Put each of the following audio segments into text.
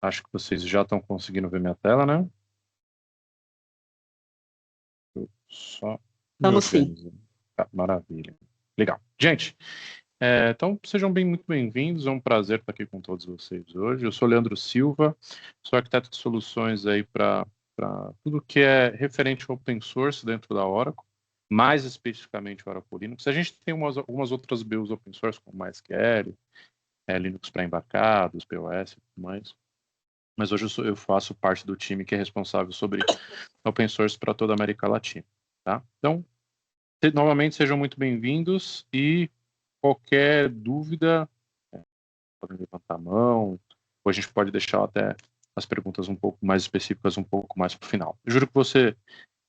Acho que vocês já estão conseguindo ver minha tela, né? Eu só me Vamos sim. organizo. Tá, maravilha. Legal. Gente, então sejam muito bem-vindos. É um prazer estar aqui com todos vocês hoje. Eu sou Leandro Silva, sou arquiteto de soluções aí para tudo que é referente ao open source dentro da Oracle, mais especificamente o Oracle Linux. A gente tem algumas outras BUs open source, como MySQL, Linux para embarcados, POS e tudo mais. Mas hoje eu faço parte do time que é responsável sobre open source para toda a América Latina. Tá? Então, novamente, sejam muito bem-vindos e qualquer dúvida, podem levantar a mão, ou a gente pode deixar até as perguntas um pouco mais específicas, um pouco mais para o final. Eu juro que vou ser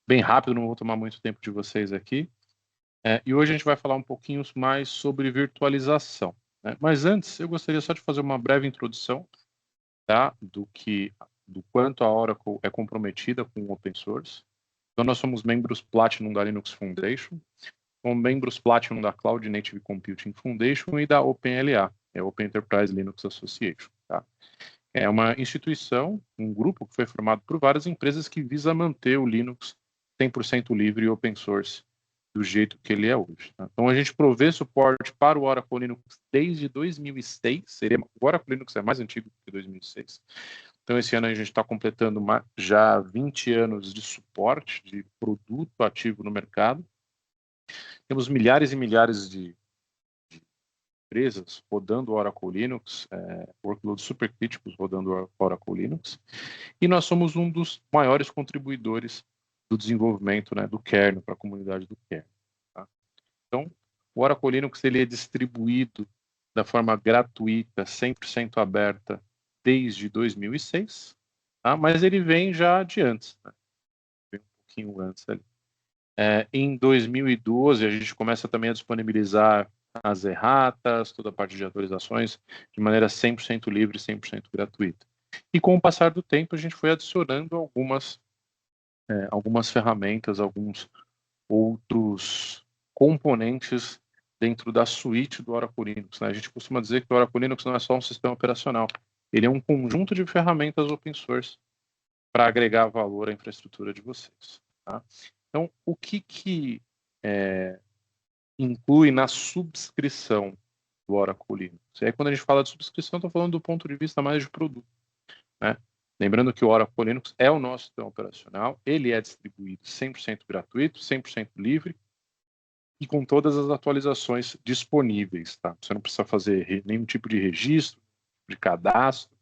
bem rápido, não vou tomar muito tempo de vocês aqui. E hoje a gente vai falar um pouquinho mais sobre virtualização. Né? Mas antes, eu gostaria só de fazer uma breve introdução, tá? do quanto a Oracle é comprometida com o open source. Então, nós somos membros Platinum da Linux Foundation, somos membros Platinum da Cloud Native Computing Foundation e da OpenLA, Open Enterprise Linux Association. Tá? É uma instituição, um grupo que foi formado por várias empresas que visa manter o Linux 100% livre e open source do jeito que ele é hoje. Tá? Então, a gente provê suporte para o Oracle Linux desde 2006, o Oracle Linux é mais antigo que 2006. Então, esse ano a gente está completando já 20 anos de suporte, de produto ativo no mercado. Temos milhares e milhares de empresas rodando o Oracle Linux, workloads supercríticos rodando o Oracle Linux, e nós somos um dos maiores contribuidores do desenvolvimento, né, do kernel, para a comunidade do kernel. Tá? Então, o Oracle Linux ele é distribuído da forma gratuita, 100% aberta, desde 2006, tá? Mas ele vem já de antes, né? Vem um pouquinho antes ali. Em 2012, a gente começa também a disponibilizar as erratas, toda a parte de atualizações, de maneira 100% livre, 100% gratuita. E com o passar do tempo, a gente foi adicionando algumas ferramentas, alguns outros componentes dentro da suíte do Oracle Linux. Né? A gente costuma dizer que o Oracle Linux não é só um sistema operacional, ele é um conjunto de ferramentas open source para agregar valor à infraestrutura de vocês. Tá? Então, o que inclui na subscrição do Oracle Linux? E aí, quando a gente fala de subscrição, estou falando do ponto de vista mais de produto. Né? Lembrando que o Oracle Linux é o nosso sistema operacional, ele é distribuído 100% gratuito, 100% livre, e com todas as atualizações disponíveis. Tá? Você não precisa fazer nenhum tipo de registro, de cadastro,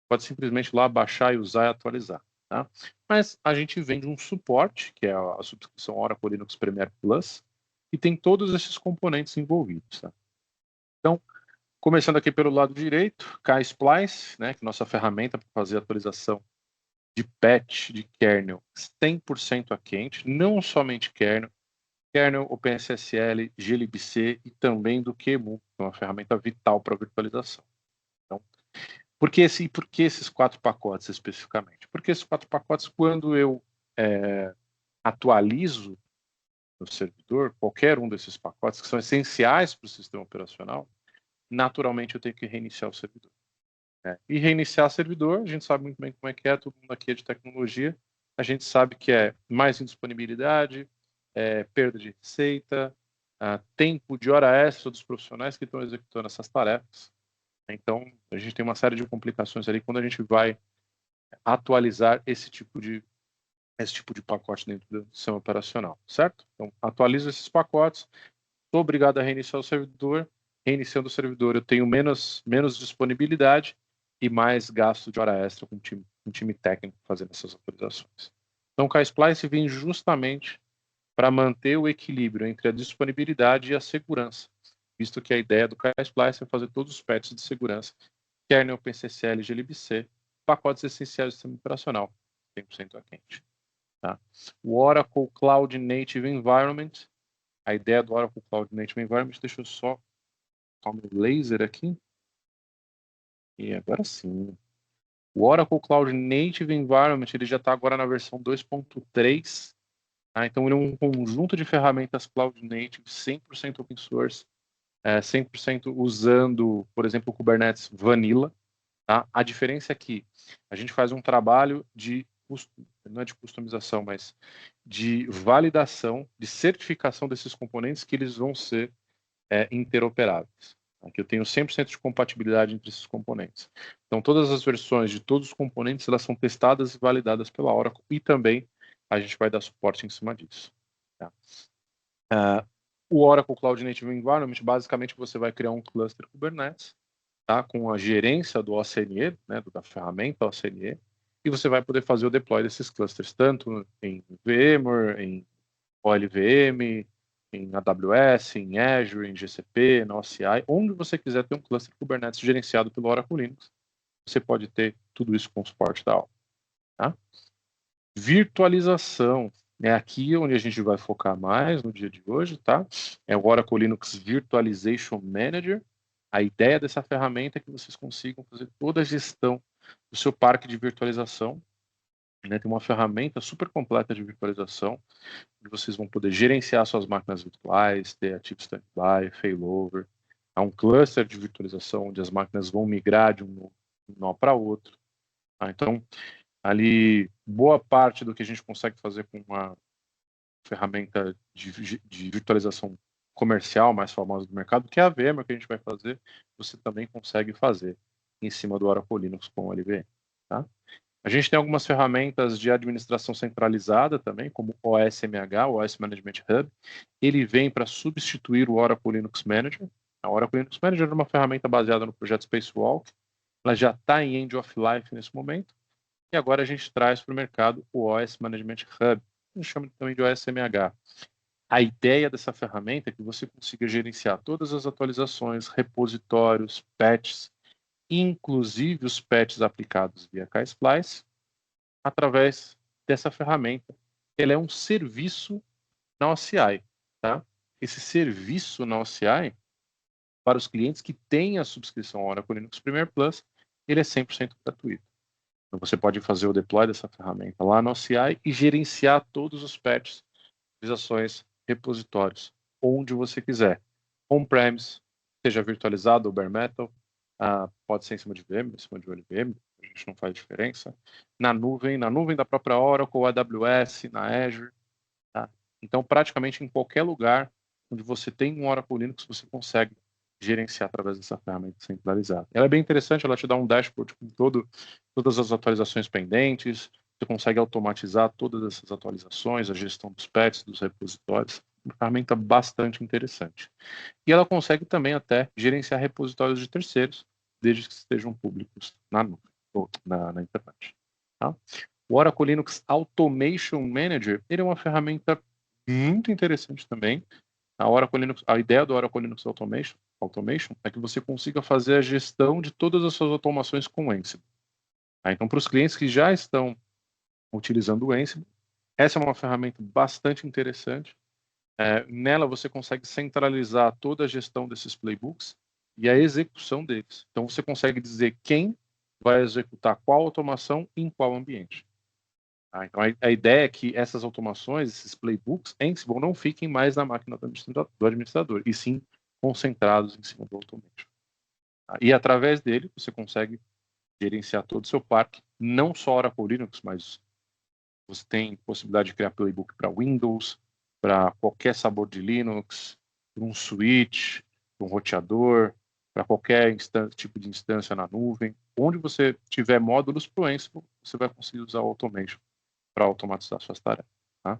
pode simplesmente ir lá baixar e usar e atualizar. Tá? Mas a gente vende um suporte, que é a subscrição Oracle Linux Premier Plus, e tem todos esses componentes envolvidos. Tá? Então, começando aqui pelo lado direito, KSplice, né, que é nossa ferramenta para fazer a atualização de patch de kernel 100% a quente, não somente kernel, OpenSSL, glibc e também do QEMU, que é uma ferramenta vital para virtualização. Então, por que esses 4 pacotes especificamente? Porque esses 4 pacotes, quando eu atualizo no servidor, qualquer um desses pacotes, que são essenciais para o sistema operacional, naturalmente eu tenho que reiniciar o servidor. E reiniciar o servidor, a gente sabe muito bem como é que é, todo mundo aqui é de tecnologia, a gente sabe que é mais indisponibilidade, perda de receita, tempo de hora extra dos profissionais que estão executando essas tarefas. Então, a gente tem uma série de complicações ali quando a gente vai atualizar esse tipo de pacote dentro do sistema operacional, certo? Então, atualizo esses pacotes, estou obrigado a reiniciar o servidor, reiniciando o servidor eu tenho menos disponibilidade e mais gasto de hora extra com um time técnico fazendo essas atualizações. Então, o KSplice vem justamente para manter o equilíbrio entre a disponibilidade e a segurança, visto que a ideia do KSplice é fazer todos os patches de segurança, kernel, OpenSSL, glibc, pacotes essenciais do sistema operacional, 100% a quente. Tá? O Oracle Cloud Native Environment, a ideia do Oracle Cloud Native Environment, deixa eu só calma o laser aqui. E agora sim. O Oracle Cloud Native Environment, ele já está agora na versão 2.3. Então, ele é um conjunto de ferramentas Cloud Native, 100% open source, 100% usando, por exemplo, o Kubernetes Vanilla. Tá? A diferença é que a gente faz um trabalho não é de customização, mas de validação, de certificação desses componentes que eles vão ser interoperáveis. Aqui eu tenho 100% de compatibilidade entre esses componentes. Então, todas as versões de todos os componentes, elas são testadas e validadas pela Oracle e também a gente vai dar suporte em cima disso. Tá? O Oracle Cloud Native Environment, basicamente, você vai criar um cluster Kubernetes, tá? Com a gerência do OCNE, né, da ferramenta OCNE, e você vai poder fazer o deploy desses clusters, tanto em VMware, em OLVM, em AWS, em Azure, em GCP, na OCI, onde você quiser ter um cluster Kubernetes gerenciado pelo Oracle Linux, você pode ter tudo isso com o suporte da Oracle. Tá? Virtualização é aqui onde a gente vai focar mais no dia de hoje, tá? É o Oracle Linux Virtualization Manager. A ideia dessa ferramenta é que vocês consigam fazer toda a gestão do seu parque de virtualização. Né? Tem uma ferramenta super completa de virtualização, onde vocês vão poder gerenciar suas máquinas virtuais, ter ativo standby, failover. Há um cluster de virtualização onde as máquinas vão migrar de um nó para outro. Tá? Então, ali, boa parte do que a gente consegue fazer com uma ferramenta de virtualização comercial mais famosa do mercado, que é a VMware, que a gente vai fazer, você também consegue fazer em cima do Oracle Linux com o LVM. Tá? A gente tem algumas ferramentas de administração centralizada também, como o OSMH, o OS Management Hub. Ele vem para substituir o Oracle Linux Manager. A Oracle Linux Manager é uma ferramenta baseada no projeto Spacewalk. Ela já está em end of life nesse momento. E agora a gente traz para o mercado o OS Management Hub. A gente chama também de OSMH. A ideia dessa ferramenta é que você consiga gerenciar todas as atualizações, repositórios, patches, inclusive os patches aplicados via KSplice, através dessa ferramenta. Ele é um serviço na OCI. Tá? Esse serviço na OCI, para os clientes que têm a subscrição Oracle Linux Premier Plus, ele é 100% gratuito. Então, você pode fazer o deploy dessa ferramenta lá no OCI e gerenciar todos os patches, atualizações, repositórios, onde você quiser. On-premise, seja virtualizado ou bare metal, pode ser em cima de VM, em cima de OLVM, a gente não faz diferença. Na nuvem da própria Oracle, AWS, na Azure. Tá? Então, praticamente em qualquer lugar onde você tem um Oracle Linux, você consegue gerenciar através dessa ferramenta centralizada. Ela é bem interessante, ela te dá um dashboard com todas as atualizações pendentes, você consegue automatizar todas essas atualizações, a gestão dos patches, dos repositórios. Uma ferramenta bastante interessante. E ela consegue também até gerenciar repositórios de terceiros, desde que estejam públicos na nuvem, ou na internet. Tá? O Oracle Linux Automation Manager, ele é uma ferramenta muito interessante também. A ideia do Oracle Linux Automation é que você consiga fazer a gestão de todas as suas automações com Ansible. Então, para os clientes que já estão utilizando o Ansible, essa é uma ferramenta bastante interessante. Nela você consegue centralizar toda a gestão desses playbooks e a execução deles. Então, você consegue dizer quem vai executar qual automação em qual ambiente. Então, a ideia é que essas automações, esses playbooks, Ansible, não fiquem mais na máquina do administrador, e sim concentrados em cima do automation. E através dele, você consegue gerenciar todo o seu parque, não só Oracle Linux, mas você tem possibilidade de criar playbook para Windows, para qualquer sabor de Linux, para um switch, para um roteador, para qualquer tipo de instância na nuvem. Onde você tiver módulos para o Ansible, você vai conseguir usar o automation para automatizar suas tarefas. Tá?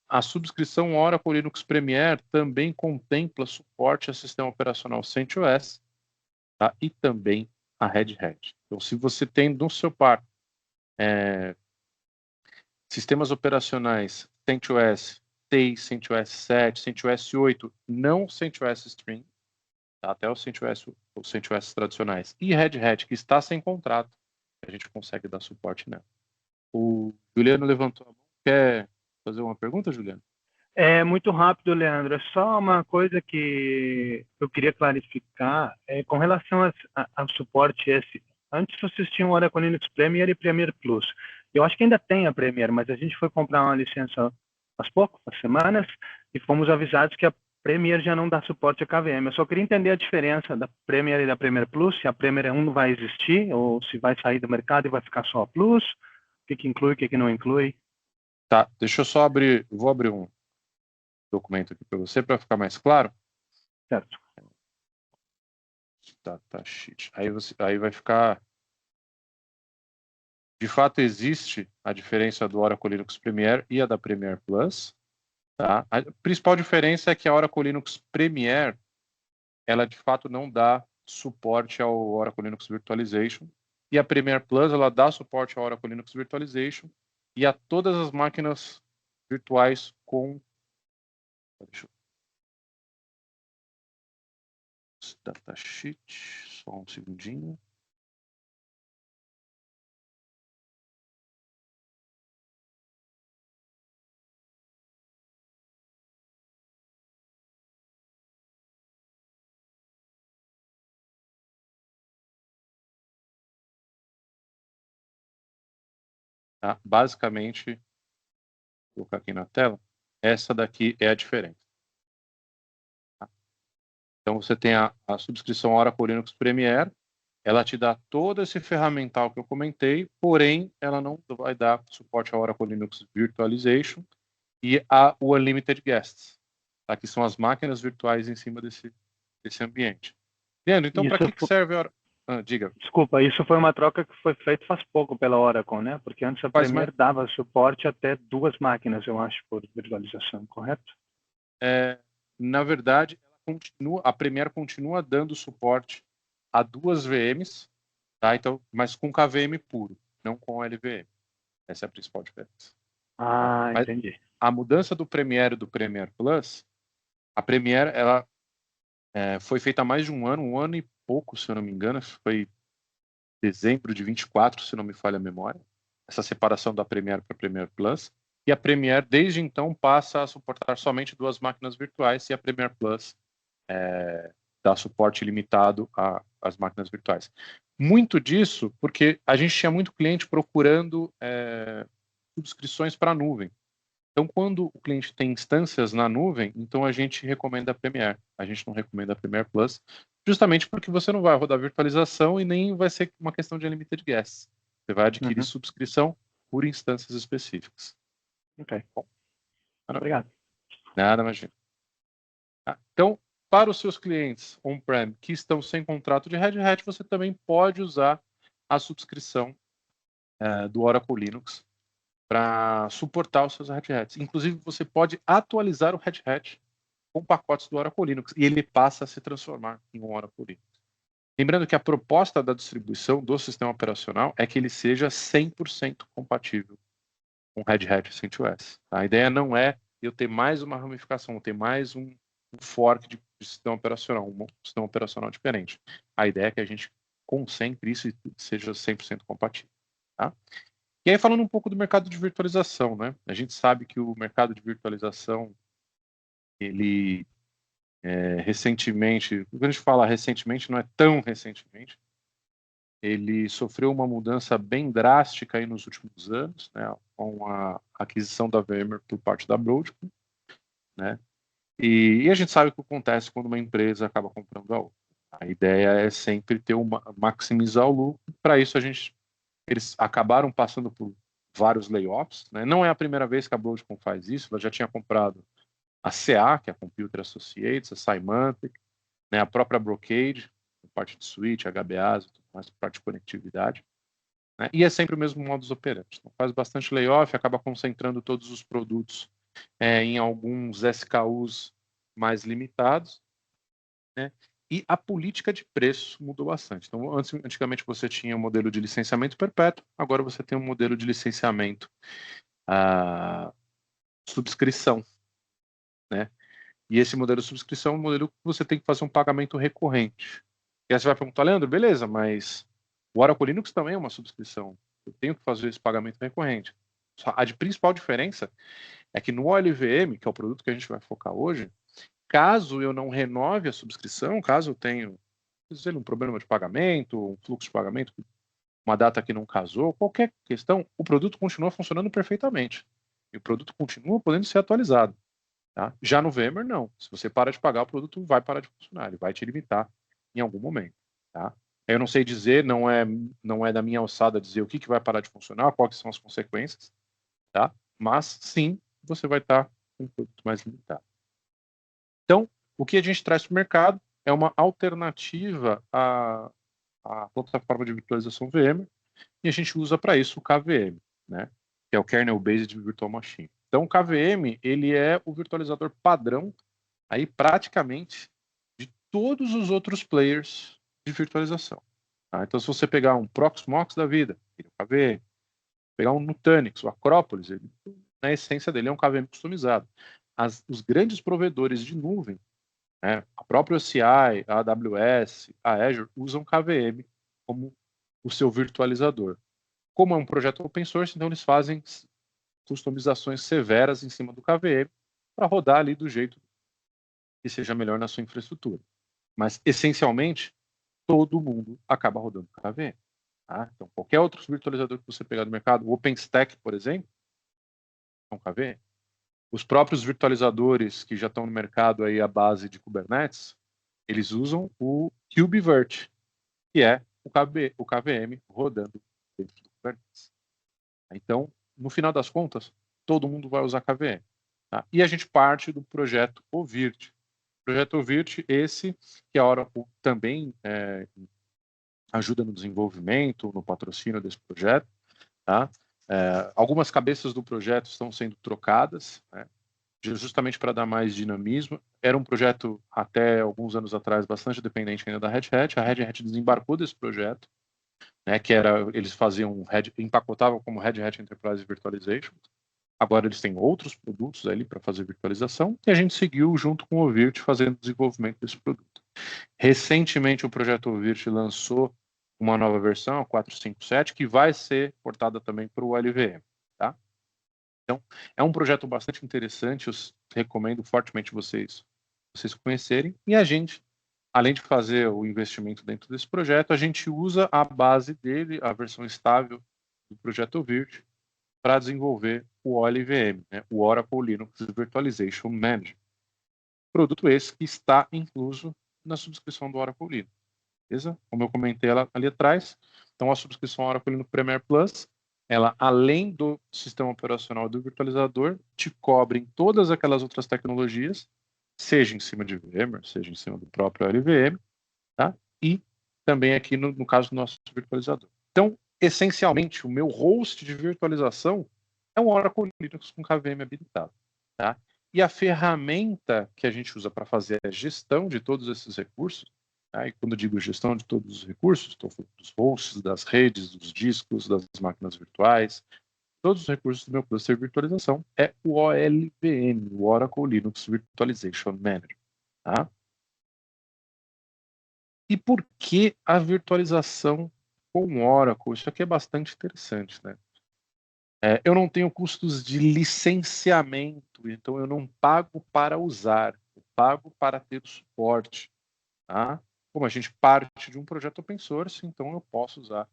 A subscrição Oracle Linux Premier também contempla suporte a sistema operacional CentOS, tá? E também a Red Hat. Então, se você tem no seu parque sistemas operacionais CentOS 6, CentOS 7, CentOS 8, não CentOS Stream, tá? Até os CentOS tradicionais, e Red Hat, que está sem contrato, a gente consegue dar suporte nela. O Juliano levantou a mão. Quer fazer uma pergunta, Juliano? É muito rápido, Leandro. É só uma coisa que eu queria clarificar com relação ao suporte esse. Antes vocês tinham o Oracle Linux Premier e Premier Plus. Eu acho que ainda tem a Premier, mas a gente foi comprar uma licença há poucas semanas e fomos avisados que Premier já não dá suporte a KVM. Eu só queria entender a diferença da Premier e da Premier Plus, se a Premier 1 não vai existir, ou se vai sair do mercado e vai ficar só a Plus, o que inclui, o que não inclui. Tá, deixa eu só abrir, vou abrir um documento aqui para você, para ficar mais claro. Certo. Datasheet. Aí vai ficar... De fato, existe a diferença do Oracle Linux Premier e a da Premier Plus. Tá? A principal diferença é que a Oracle Linux Premier, ela de fato não dá suporte ao Oracle Linux Virtualization, e a Premier Plus, ela dá suporte ao Oracle Linux Virtualization e a todas as máquinas virtuais com... Deixa eu... Datasheet, só um segundinho. Tá? Basicamente, vou colocar aqui na tela, essa daqui é a diferença. Tá? Então, você tem a subscrição Oracle Linux Premier, ela te dá todo esse ferramental que eu comentei, porém, ela não vai dar suporte ao Oracle Linux Virtualization e o Unlimited Guests, tá? Que são as máquinas virtuais em cima desse ambiente. Leandro, então, para que serve a Oracle? Diga. Desculpa, isso foi uma troca que foi feita faz pouco pela Oracle, né? Porque antes a Premier dava suporte até 2 máquinas, eu acho, por virtualização, correto? Na verdade, a Premier continua dando suporte a 2 VMs, tá? Então, mas com KVM puro, não com LVM. Essa é a principal diferença. Mas entendi. A mudança do Premier e do Premier Plus, a Premier, ela foi feita há mais de um ano e pouco, se eu não me engano, foi dezembro de 24, se não me falha a memória, essa separação da Premier para a Premier Plus, e a Premier, desde então, passa a suportar somente 2 máquinas virtuais, e a Premier Plus dá suporte limitado às máquinas virtuais. Muito disso porque a gente tinha muito cliente procurando subscrições para a nuvem. Então, quando o cliente tem instâncias na nuvem, então a gente recomenda a Premier. A gente não recomenda a Premier Plus, justamente porque você não vai rodar virtualização e nem vai ser uma questão de unlimited guests. Você vai adquirir subscrição por instâncias específicas. Ok. Bom, obrigado. Nada, imagina. Então, para os seus clientes on-prem que estão sem contrato de Red Hat, você também pode usar a subscrição do Oracle Linux para suportar os seus Red Hats. Inclusive, você pode atualizar o Red Hat com pacotes do Oracle Linux e ele passa a se transformar em um Oracle Linux. Lembrando que a proposta da distribuição do sistema operacional é que ele seja 100% compatível com Red Hat CentOS. A ideia não é eu ter mais uma ramificação, ter mais um fork de sistema operacional, um sistema operacional diferente. A ideia é que a gente concentre isso e seja 100% compatível. Tá? E aí, falando um pouco do mercado de virtualização, né? A gente sabe que o mercado de virtualização, ele recentemente, quando a gente fala recentemente, não é tão recentemente, ele sofreu uma mudança bem drástica aí nos últimos anos, né? Com a aquisição da VMware por parte da Broadcom, né? E a gente sabe o que acontece quando uma empresa acaba comprando a outra. A ideia é sempre maximizar o lucro. Para isso, eles acabaram passando por vários layoffs, né? Não é a primeira vez que a Broadcom faz isso, ela já tinha comprado a CA, que é a Computer Associates, a Symantec, né? A própria Brocade, a parte de switch, HBAs, mais parte de conectividade, né? E é sempre o mesmo modus operandi. Então, faz bastante layoff, acaba concentrando todos os produtos em alguns SKUs mais limitados, né? E a política de preço mudou bastante. Então, antigamente você tinha um modelo de licenciamento perpétuo, agora você tem um modelo de licenciamento subscrição, né? E esse modelo de subscrição é um modelo que você tem que fazer um pagamento recorrente. E aí você vai perguntar, Leandro, beleza, mas o Oracle Linux também é uma subscrição. Eu tenho que fazer esse pagamento recorrente. A principal diferença é que no OLVM, que é o produto que a gente vai focar hoje, caso eu não renove a subscrição, caso eu tenha um problema de pagamento, um fluxo de pagamento, uma data que não casou, qualquer questão, o produto continua funcionando perfeitamente. E o produto continua podendo ser atualizado. Tá? Já no VMware, não. Se você para de pagar, o produto vai parar de funcionar, ele vai te limitar em algum momento. Tá? Eu não sei dizer, não é da minha alçada dizer o que vai parar de funcionar, quais são as consequências, tá? Mas sim, você vai estar com um produto mais limitado. Então, o que a gente traz para o mercado é uma alternativa à plataforma de virtualização VMware, e a gente usa para isso o KVM, né? Que é o Kernel Based Virtual Machine. Então, o KVM, ele é o virtualizador padrão aí praticamente de todos os outros players de virtualização. Tá? Então, se você pegar um Proxmox da vida, ele é um KVM. Pegar um Nutanix, o Acropolis, ele, na essência dele é um KVM customizado. Os grandes provedores de nuvem, né, a própria OCI, a AWS, a Azure, usam KVM como o seu virtualizador. Como é um projeto open source, então eles fazem customizações severas em cima do KVM para rodar ali do jeito que seja melhor na sua infraestrutura. Mas, essencialmente, todo mundo acaba rodando KVM. Tá? Então, qualquer outro virtualizador que você pegar do mercado, o OpenStack, por exemplo, é um KVM. Os próprios virtualizadores que já estão no mercado aí à base de Kubernetes, eles usam o KubeVirt, que é o KVM rodando dentro do Kubernetes. Então, no final das contas, todo mundo vai usar KVM. Tá? E a gente parte do projeto OVIRT. O projeto OVIRT, esse que a Oracle também ajuda no desenvolvimento, no patrocínio desse projeto. Tá? Algumas cabeças do projeto estão sendo trocadas, né? Justamente para dar mais dinamismo. Era um projeto, até alguns anos atrás, bastante dependente ainda da Red Hat. A Red Hat desembarcou desse projeto, né, que era, eles faziam, empacotavam como Red Hat Enterprise Virtualization. Agora eles têm outros produtos ali para fazer virtualização, e a gente seguiu junto com o Ovirt fazendo o desenvolvimento desse produto. Recentemente o projeto Ovirt lançou uma nova versão, a 4.5.7, que vai ser portada também para o LVM. Tá? Então, é um projeto bastante interessante, eu recomendo fortemente vocês conhecerem. E a gente, além de fazer o investimento dentro desse projeto, a gente usa a base dele, a versão estável do projeto Ovirt, para desenvolver o OLVM, né, o Oracle Linux Virtualization Manager. Produto esse que está incluso na subscrição do Oracle Linux. Beleza? Como eu comentei ali atrás, então a subscrição Oracle Linux Premier Plus, ela, além do sistema operacional do virtualizador, te cobre em todas aquelas outras tecnologias, seja em cima de VMware, seja em cima do próprio LVM, tá? E também aqui no caso do nosso virtualizador. Então, essencialmente, o meu host de virtualização é um Oracle Linux com KVM habilitado, tá? E a ferramenta que a gente usa para fazer a gestão de todos esses recursos, tá? E quando eu digo gestão de todos os recursos, estou falando dos hosts, das redes, dos discos, das máquinas virtuais, todos os recursos do meu cluster de virtualização é o OLVM, o Oracle Linux Virtualization Manager, tá? E por que a virtualização com Oracle? Isso aqui é bastante interessante, né? Eu não tenho custos de licenciamento, então eu não pago para usar, eu pago para ter suporte. Tá? Como a gente parte de um projeto open source, então eu posso usar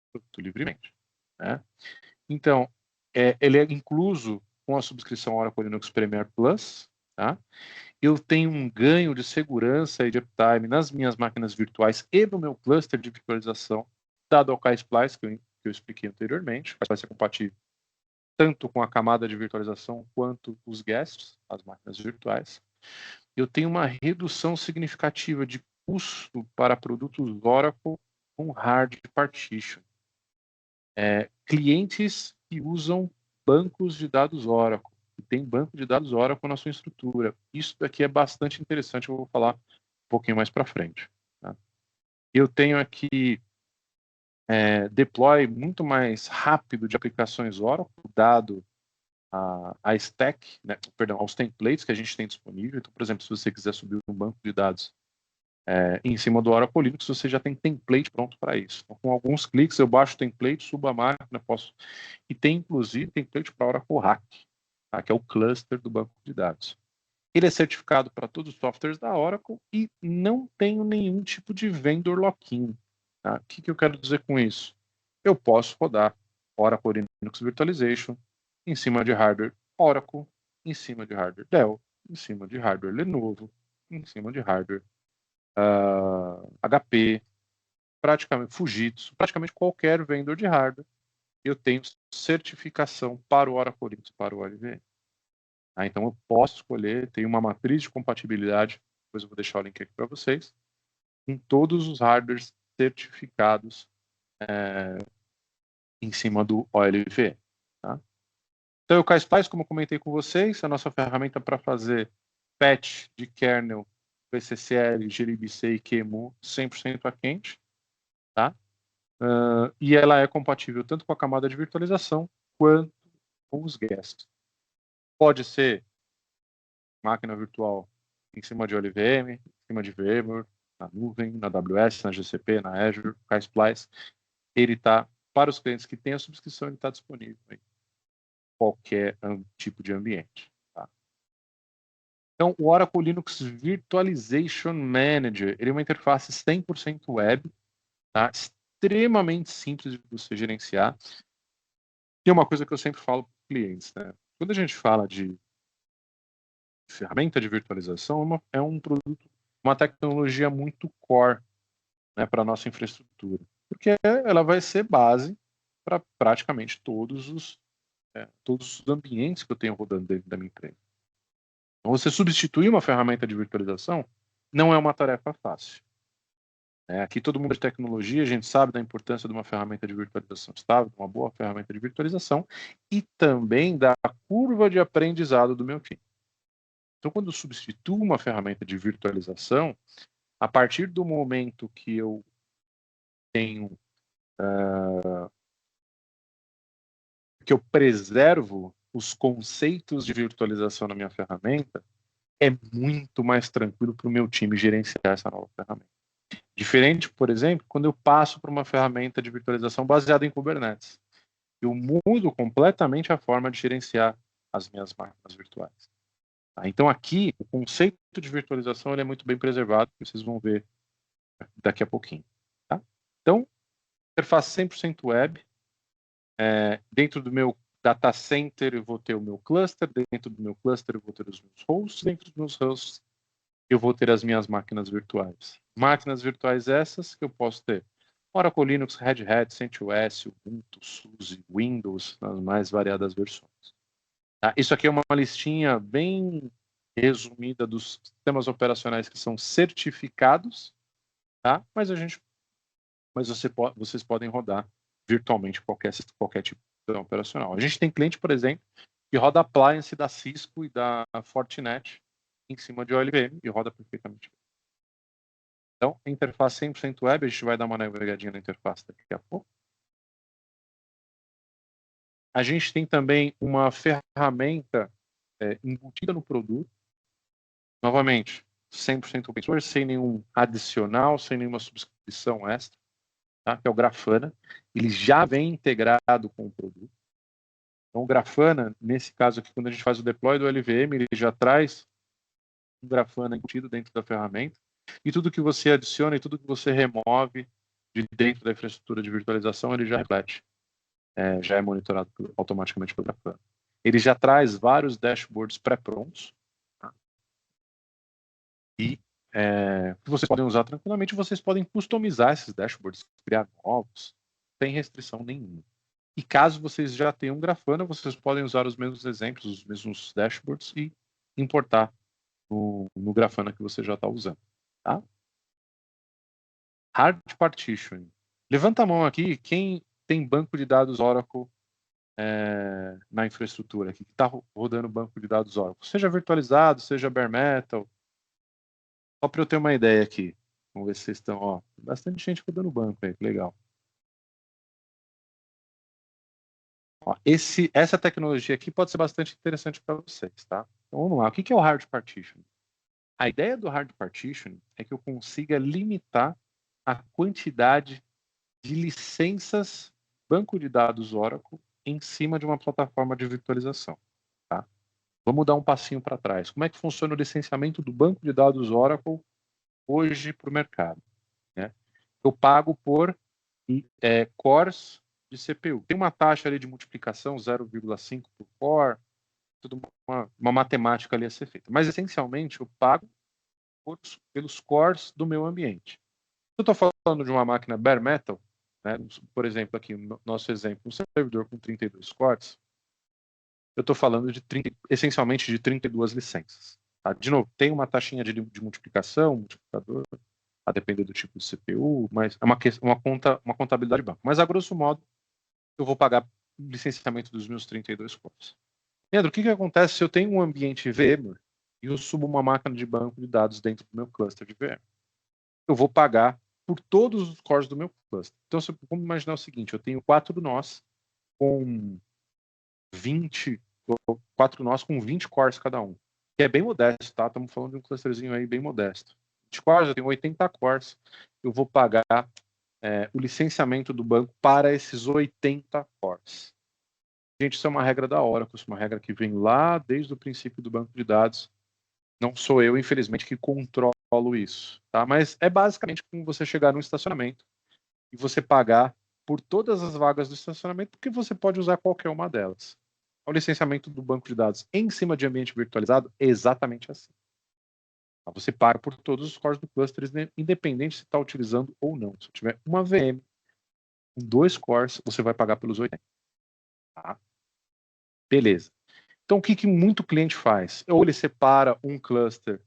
produto livremente. Né? Então, ele é incluso com a subscrição Oracle Linux Premier Plus. Tá? Eu tenho um ganho de segurança e de uptime nas minhas máquinas virtuais e no meu cluster de virtualização da Docker Splice, que eu expliquei anteriormente. Vai ser compatível tanto com a camada de virtualização quanto os guests, as máquinas virtuais. Eu tenho uma redução significativa de custo para produtos Oracle com hard partition. Clientes que usam bancos de dados Oracle, que tem banco de dados Oracle na sua estrutura. Isso daqui é bastante interessante, eu vou falar um pouquinho mais para frente. Tá? Eu tenho aqui deploy muito mais rápido de aplicações Oracle, dado a stack, né, perdão, aos templates que a gente tem disponível. Então, por exemplo, se você quiser subir um banco de dados em cima do Oracle Linux, você já tem template pronto para isso. Então, com alguns cliques, eu baixo o template, subo a máquina, posso... E tem, inclusive, template para Oracle Hack, tá, que é o cluster do banco de dados. Ele é certificado para todos os softwares da Oracle e não tenho nenhum tipo de vendor lock-in. Tá? O que eu quero dizer com isso? Eu posso rodar Oracle Linux Virtualization em cima de hardware Oracle, em cima de hardware Dell, em cima de hardware Lenovo, em cima de hardware HP, praticamente Fujitsu, praticamente qualquer vendedor de hardware, eu tenho certificação para o Oracle Linux, para o OLVM. Então eu posso escolher, tem uma matriz de compatibilidade, depois eu vou deixar o link aqui para vocês, com todos os hardwares certificados em cima do OLVM. Tá? Então o KSpice, como eu comentei com vocês, é a nossa ferramenta para fazer patch de kernel, VCCL, glibc e QEMU 100% a quente. Tá? E ela é compatível tanto com a camada de virtualização quanto com os guests. Pode ser máquina virtual em cima de OLVM, em cima de VMware, na nuvem, na AWS, na GCP, na Azure, o KSpice. Ele está, para os clientes que têm a subscrição, ele está disponível em qualquer tipo de ambiente. Tá? Então, o Oracle Linux Virtualization Manager, ele é uma interface 100% web, tá? Extremamente simples de você gerenciar. E é uma coisa que eu sempre falo para os clientes, né? Quando a gente fala de ferramenta de virtualização, é um produto, uma tecnologia muito core, né, para a nossa infraestrutura, porque ela vai ser base para praticamente todos os ambientes que eu tenho rodando dentro da minha empresa. Então, você substituir uma ferramenta de virtualização não é uma tarefa fácil. Aqui todo mundo de tecnologia, a gente sabe da importância de uma ferramenta de virtualização estável, uma boa ferramenta de virtualização, e também da curva de aprendizado do meu time. Então, quando eu substituo uma ferramenta de virtualização, a partir do momento que eu tenho, que eu preservo os conceitos de virtualização na minha ferramenta, é muito mais tranquilo para o meu time gerenciar essa nova ferramenta. Diferente, por exemplo, quando eu passo para uma ferramenta de virtualização baseada em Kubernetes. Eu mudo completamente a forma de gerenciar as minhas máquinas virtuais. Tá? Então, aqui, o conceito de virtualização ele é muito bem preservado, que vocês vão ver daqui a pouquinho. Tá? Então, interface 100% web. Dentro do meu data center, eu vou ter o meu cluster. Dentro do meu cluster, eu vou ter os meus hosts. Dentro dos meus hosts, eu vou ter as minhas máquinas virtuais. Máquinas virtuais essas que eu posso ter Oracle Linux, Red Hat, CentOS, Ubuntu, SUSE, Windows, nas mais variadas versões. Tá? Isso aqui é uma listinha bem resumida dos sistemas operacionais que são certificados, tá? Mas vocês podem rodar virtualmente qualquer tipo de sistema operacional. A gente tem cliente, por exemplo, que roda appliance da Cisco e da Fortinet em cima de OLVM e roda perfeitamente. Então, a interface 100% web, a gente vai dar uma navegadinha na interface daqui a pouco. A gente tem também uma ferramenta embutida no produto. Novamente, 100% open source, sem nenhum adicional, sem nenhuma subscrição extra, tá? Que é o Grafana. Ele já vem integrado com o produto. Então, o Grafana, nesse caso aqui, quando a gente faz o deploy do LVM, ele já traz um Grafana embutido dentro da ferramenta. E tudo que você adiciona e tudo que você remove de dentro da infraestrutura de virtualização, ele já reflete. Já é monitorado automaticamente pelo Grafana. Ele já traz vários dashboards pré-prontos. Tá? E que vocês podem usar tranquilamente. Vocês podem customizar esses dashboards, criar novos, sem restrição nenhuma. E caso vocês já tenham Grafana, vocês podem usar os mesmos exemplos, os mesmos dashboards e importar no Grafana que você já está usando. Tá? Hard Partitioning. Levanta a mão aqui quem tem banco de dados Oracle na infraestrutura aqui, que está rodando banco de dados Oracle. Seja virtualizado, seja bare metal. Só para eu ter uma ideia aqui. Vamos ver se vocês estão... Ó, bastante gente rodando banco aí, que legal. Ó, essa tecnologia aqui pode ser bastante interessante para vocês, tá? Então vamos lá. O que é o Hard Partitioning? A ideia do Hard Partitioning é que eu consiga limitar a quantidade de licenças banco de dados Oracle em cima de uma plataforma de virtualização. Tá? Vamos dar um passinho para trás. Como é que funciona o licenciamento do banco de dados Oracle hoje para o mercado? Né? Eu pago por cores de CPU. Tem uma taxa ali de multiplicação 0,5 por core, toda uma matemática ali a ser feita. Mas, essencialmente, eu pago pelos cores do meu ambiente. Se eu estou falando de uma máquina bare metal, né, por exemplo, aqui no nosso exemplo, um servidor com 32 cores, eu estou falando essencialmente de 32 licenças. Tá? De novo, tem uma taxinha de multiplicação, multiplicador, a depender do tipo de CPU, mas é uma contabilidade banco. Mas, a grosso modo, eu vou pagar o licenciamento dos meus 32 cores. Pedro, o que acontece se eu tenho um ambiente VMware e eu subo uma máquina de banco de dados dentro do meu cluster de VMware? Eu vou pagar por todos os cores do meu cluster. Então, vamos imaginar o seguinte, eu tenho 4 nós com 20 cores cada um, que é bem modesto, tá? Estamos falando de um clusterzinho aí bem modesto. 20 cores, eu tenho 80 cores, eu vou pagar o licenciamento do banco para esses 80 cores. Gente, isso é uma regra da Oracle, isso é uma regra que vem lá desde o princípio do banco de dados. Não sou eu, infelizmente, que controlo isso, tá? Mas é basicamente como você chegar num estacionamento e você pagar por todas as vagas do estacionamento, porque você pode usar qualquer uma delas. O licenciamento do banco de dados em cima de ambiente virtualizado é exatamente assim. Você paga por todos os cores do cluster, independente se está utilizando ou não. Se tiver uma VM com 2 cores, você vai pagar pelos 80. Tá? Beleza. Então, o que muito cliente faz? Ou ele separa um cluster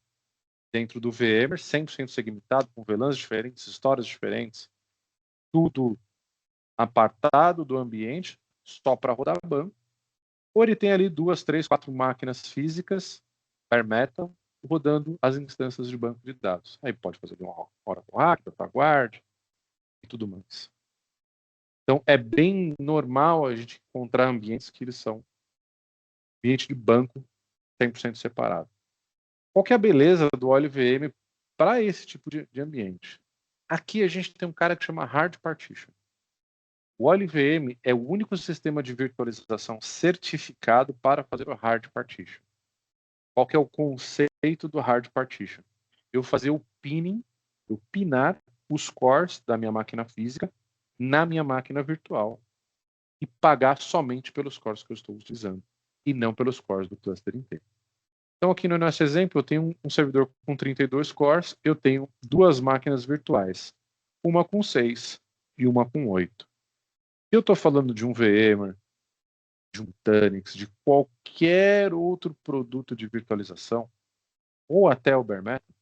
dentro do VMware, 100% segmentado, com VLANs diferentes, histórias diferentes, tudo apartado do ambiente, só para rodar banco. Ou ele tem ali 2, 3, 4 máquinas físicas, bare metal, rodando as instâncias de banco de dados. Aí pode fazer uma Oracle Hack, DataGuard e tudo mais. Então, é bem normal a gente encontrar ambientes que eles são ambiente de banco 100% separado. Qual que é a beleza do OLVM para esse tipo de ambiente? Aqui a gente tem um cara que chama Hard Partition. O OLVM é o único sistema de virtualização certificado para fazer o Hard Partition. Qual que é o conceito do Hard Partition? Eu fazer o pinning, eu pinar os cores da minha máquina física na minha máquina virtual e pagar somente pelos cores que eu estou utilizando e não pelos cores do cluster inteiro. Então, aqui no nosso exemplo, eu tenho um servidor com 32 cores, eu tenho 2 máquinas virtuais, uma com 6 e uma com 8. Eu estou falando de um VMware, de um Tanix, de qualquer outro produto de virtualização, ou até o bare metal,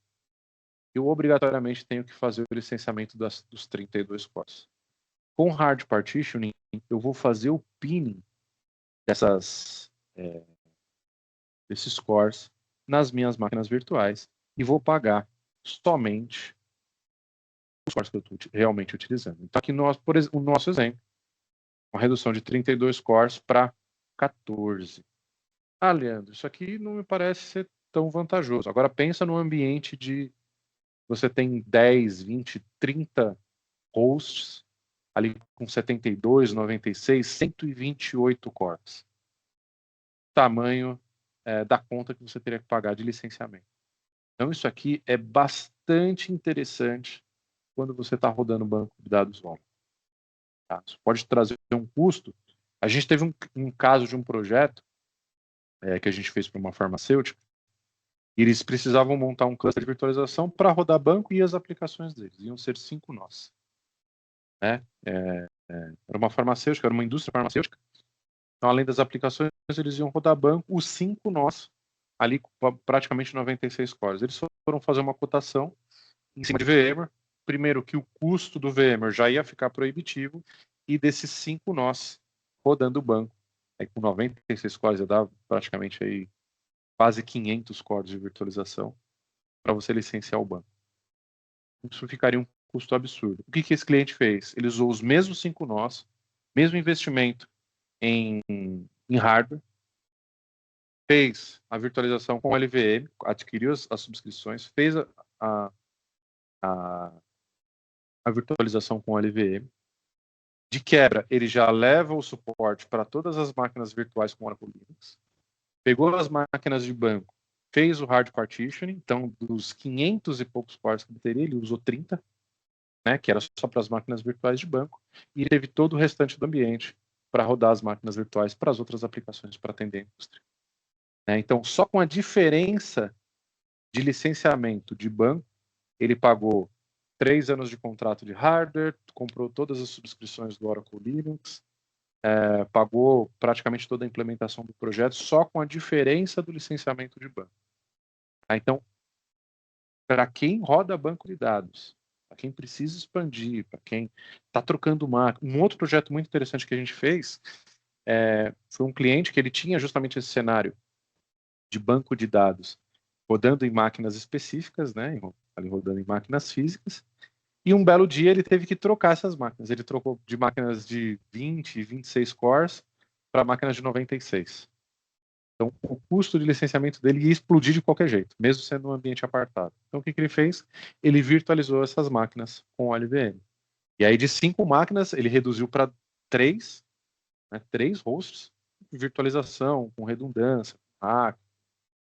eu obrigatoriamente tenho que fazer o licenciamento dos 32 cores. Com Hard Partitioning, eu vou fazer o pinning desses cores nas minhas máquinas virtuais e vou pagar somente os cores que eu estou realmente utilizando. Então, aqui o nosso exemplo, uma redução de 32 cores para 14. Ah, Leandro, isso aqui não me parece ser tão vantajoso. Agora, pensa no ambiente de você tem 10, 20, 30 hosts, ali com 72, 96, 128 cores. Tamanho da conta que você teria que pagar de licenciamento. Então, isso aqui é bastante interessante quando você está rodando um banco de dados Oracle. Tá? Isso pode trazer um custo. A gente teve um caso de um projeto que a gente fez para uma farmacêutica, e eles precisavam montar um cluster de virtualização para rodar banco e as aplicações deles. Iam ser 5 nós. Né? Era uma farmacêutica, era uma indústria farmacêutica. Então, além das aplicações, eles iam rodar banco, os 5 nós, ali praticamente 96 cores. Eles foram fazer uma cotação em cima de VMware. Primeiro, que o custo do VMware já ia ficar proibitivo, e desses 5 nós rodando o banco, aí com 96 cores, ia dar praticamente aí quase 500 cores de virtualização para você licenciar o banco. Isso ficaria um custo absurdo. O que esse cliente fez? Ele usou os mesmos 5 nós, mesmo investimento em hardware, fez a virtualização com LVM, adquiriu as subscrições, fez a virtualização com LVM. De quebra, ele já leva o suporte para todas as máquinas virtuais com Oracle Linux. Pegou as máquinas de banco, fez o hard partitioning. Então, dos 500 e poucos cores que ele teria, ele usou 30, né, que era só para as máquinas virtuais de banco, e teve todo o restante do ambiente para rodar as máquinas virtuais para as outras aplicações para atender a indústria. né? Então, só com a diferença de licenciamento de banco, ele pagou 3 anos de contrato de hardware, comprou todas as subscrições do Oracle Linux, pagou praticamente toda a implementação do projeto só com a diferença do licenciamento de banco. Então, para quem roda banco de dados, para quem precisa expandir, para quem está trocando máquina, um outro projeto muito interessante que a gente fez foi um cliente que ele tinha justamente esse cenário de banco de dados rodando em máquinas específicas, né, ali rodando em máquinas físicas, e um belo dia ele teve que trocar essas máquinas. Ele trocou de máquinas de 20 e 26 cores para máquinas de 96. Então, o custo de licenciamento dele ia explodir de qualquer jeito, mesmo sendo um ambiente apartado. Então, o que ele fez? Ele virtualizou essas máquinas com o OLVM. E aí, de 5 máquinas, ele reduziu para 3, né, 3 hosts, virtualização, com redundância,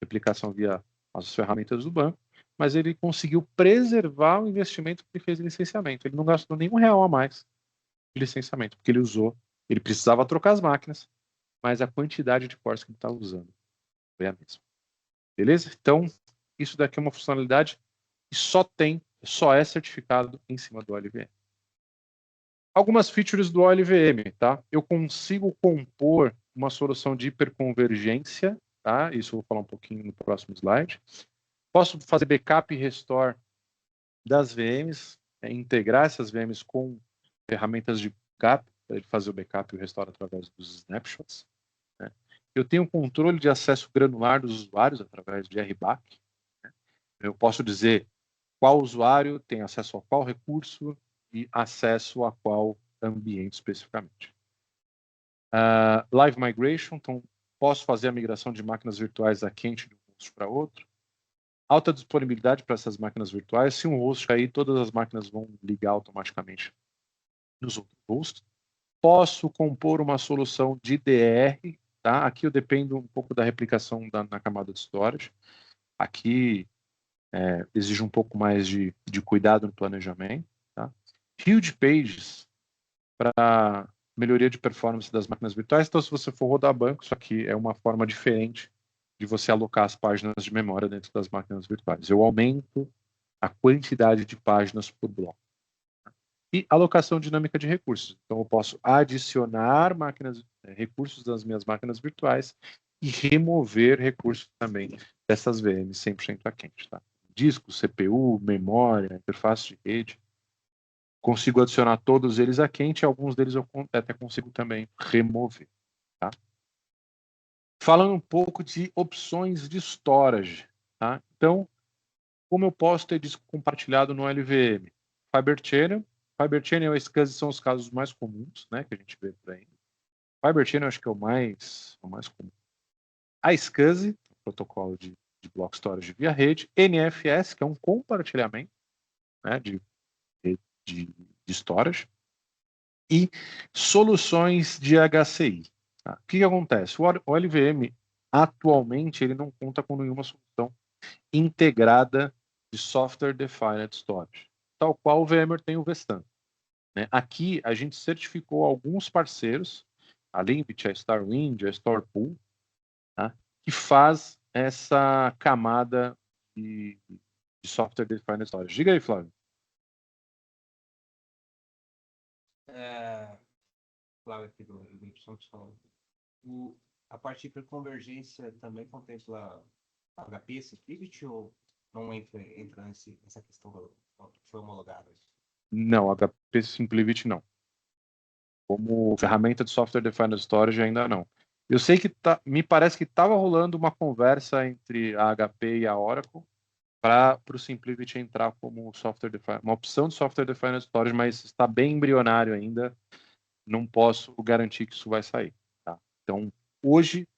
replicação via as ferramentas do banco, mas ele conseguiu preservar o investimento que ele fez em licenciamento. Ele não gastou nenhum real a mais de licenciamento, porque ele precisava trocar as máquinas, mas a quantidade de cores que ele estava usando foi a mesma. Beleza? Então, isso daqui é uma funcionalidade que só é certificado em cima do OLVM. Algumas features do OLVM, tá? Eu consigo compor uma solução de hiperconvergência, tá? Isso eu vou falar um pouquinho no próximo slide. Posso fazer backup e restore das VMs, integrar essas VMs com ferramentas de backup, para ele fazer o backup e o restore através dos snapshots. Né? Eu tenho controle de acesso granular dos usuários através de RBAC. Né? Eu posso dizer qual usuário tem acesso a qual recurso e acesso a qual ambiente especificamente. Live Migration, então posso fazer a migração de máquinas virtuais da quente de um host para outro. Alta disponibilidade para essas máquinas virtuais. Se um host cair, todas as máquinas vão ligar automaticamente nos outros hosts. Posso compor uma solução de DR, tá? Aqui eu dependo um pouco da replicação na camada de storage. Aqui exige um pouco mais de cuidado no planejamento, tá? Huge pages para melhoria de performance das máquinas virtuais. Então, se você for rodar banco, isso aqui é uma forma diferente de você alocar as páginas de memória dentro das máquinas virtuais. Eu aumento a quantidade de páginas por bloco. E alocação dinâmica de recursos. Então, eu posso adicionar recursos das minhas máquinas virtuais e remover recursos também dessas VMs 100% a quente. Tá? Disco, CPU, memória, interface de rede. Consigo adicionar todos eles a quente, alguns deles eu até consigo também remover. Tá? Falando um pouco de opções de storage. Tá? Então, como eu posso ter disco compartilhado no LVM? Fiber Channel. Fiber Channel e SCSI são os casos mais comuns, né, que a gente vê por aí. Fiber Channel acho que é o mais comum. A SCSI, protocolo de block storage via rede. NFS, que é um compartilhamento, né, de storage. E soluções de HCI. Tá? O que acontece? O LVM, atualmente, ele não conta com nenhuma solução integrada de Software Defined Storage, tal qual o VMware tem o Vstan. Né? Aqui, a gente certificou alguns parceiros, a Limbit, a StarWind, a StorePool, tá? Que faz essa camada de Software Defined Storage. Diga aí, Flávio. Flávio aqui do a parte de hiperconvergência também contempla HP, Security, ou não entra nessa questão que foi homologada? Não, HP SimpliVity não. Como ferramenta de Software Defined Storage ainda não. Eu sei que me parece que estava rolando uma conversa entre a HP e a Oracle para o SimpliVity entrar como uma opção de Software Defined Storage, mas está bem embrionário ainda. Não posso garantir que isso vai sair. Tá? Então, hoje,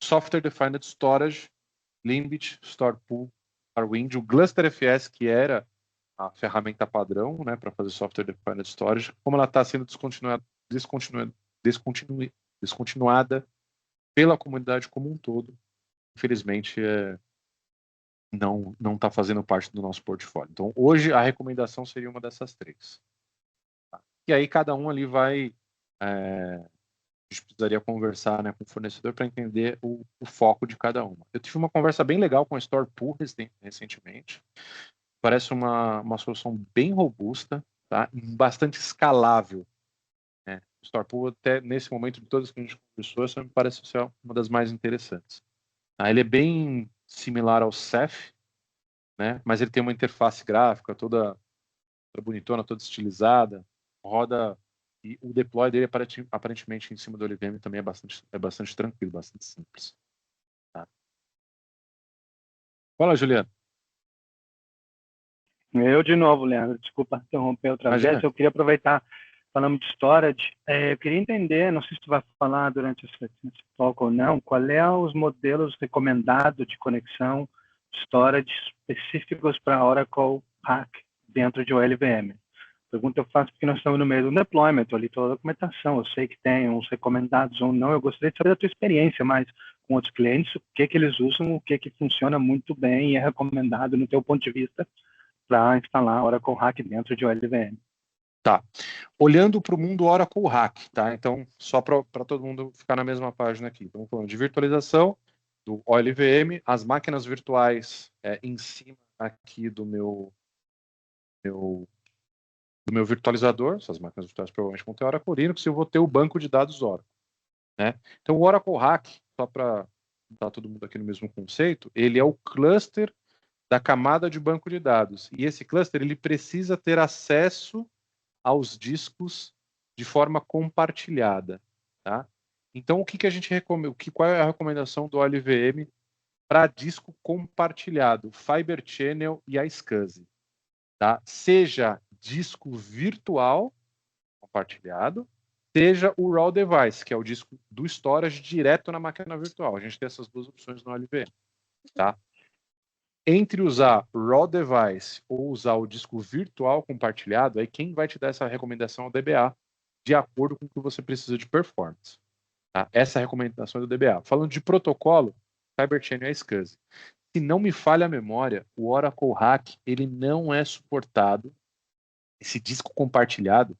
Software Defined Storage, Limbit, StorePool, StarWind, o GlusterFS, que era a ferramenta padrão, né, para fazer Software Defined Storage, como ela está sendo descontinuada pela comunidade como um todo, infelizmente não está fazendo parte do nosso portfólio. Então, hoje, a recomendação seria uma dessas 3. Tá? E aí, cada um ali vai A gente precisaria conversar, né, com o fornecedor para entender o foco de cada uma. Eu tive uma conversa bem legal com a StorePool recentemente. Parece uma solução bem robusta, tá? Bastante escalável. Né? O StorePool, até nesse momento de todas que a gente conversou, essa me parece ser uma das mais interessantes. Tá? Ele é bem similar ao Ceph, né? Mas ele tem uma interface gráfica toda bonitona, toda estilizada, roda, e o deploy dele aparentemente em cima do LVM também é bastante tranquilo, bastante simples. Tá? Fala, Juliano. Eu de novo, Leandro, desculpa interromper outra Imagina. vez, eu queria aproveitar, falando de storage, eu queria entender, não sei se tu vai falar durante esse talk ou não, qual é os modelos recomendados de conexão storage específicos para Oracle Hack dentro de OLVM. Pergunta eu faço porque nós estamos no meio do deployment, ali toda a documentação, eu sei que tem uns recomendados ou não, eu gostaria de saber da tua experiência mais com outros clientes, o que eles usam, o que funciona muito bem e é recomendado no teu ponto de vista para instalar Oracle Hack dentro de OLVM. Tá. Olhando para o mundo Oracle Hack, tá? Então, só para todo mundo ficar na mesma página aqui. Estamos falando de virtualização do OLVM, as máquinas virtuais em cima aqui do meu virtualizador. Essas máquinas virtuais provavelmente vão ter Oracle Linux e eu vou ter o banco de dados Oracle. Né? Então, o Oracle Hack, só para dar todo mundo aqui no mesmo conceito, ele é o cluster da camada de banco de dados. E esse cluster ele precisa ter acesso aos discos de forma compartilhada. Tá? Então, o que a gente recomenda? Qual é a recomendação do OLVM para disco compartilhado? Fiber Channel e a SCSI. Tá? Seja disco virtual compartilhado, seja o RAW device, que é o disco do storage direto na máquina virtual. A gente tem essas duas opções no OLVM. Tá? Entre usar RAW device ou usar o disco virtual compartilhado, aí quem vai te dar essa recomendação é o DBA, de acordo com o que você precisa de performance. Tá? Essa é a recomendação do DBA. Falando de protocolo, Fiber Channel é SCSI. Se não me falha a memória, o Oracle Hack ele não é suportado, esse disco compartilhado,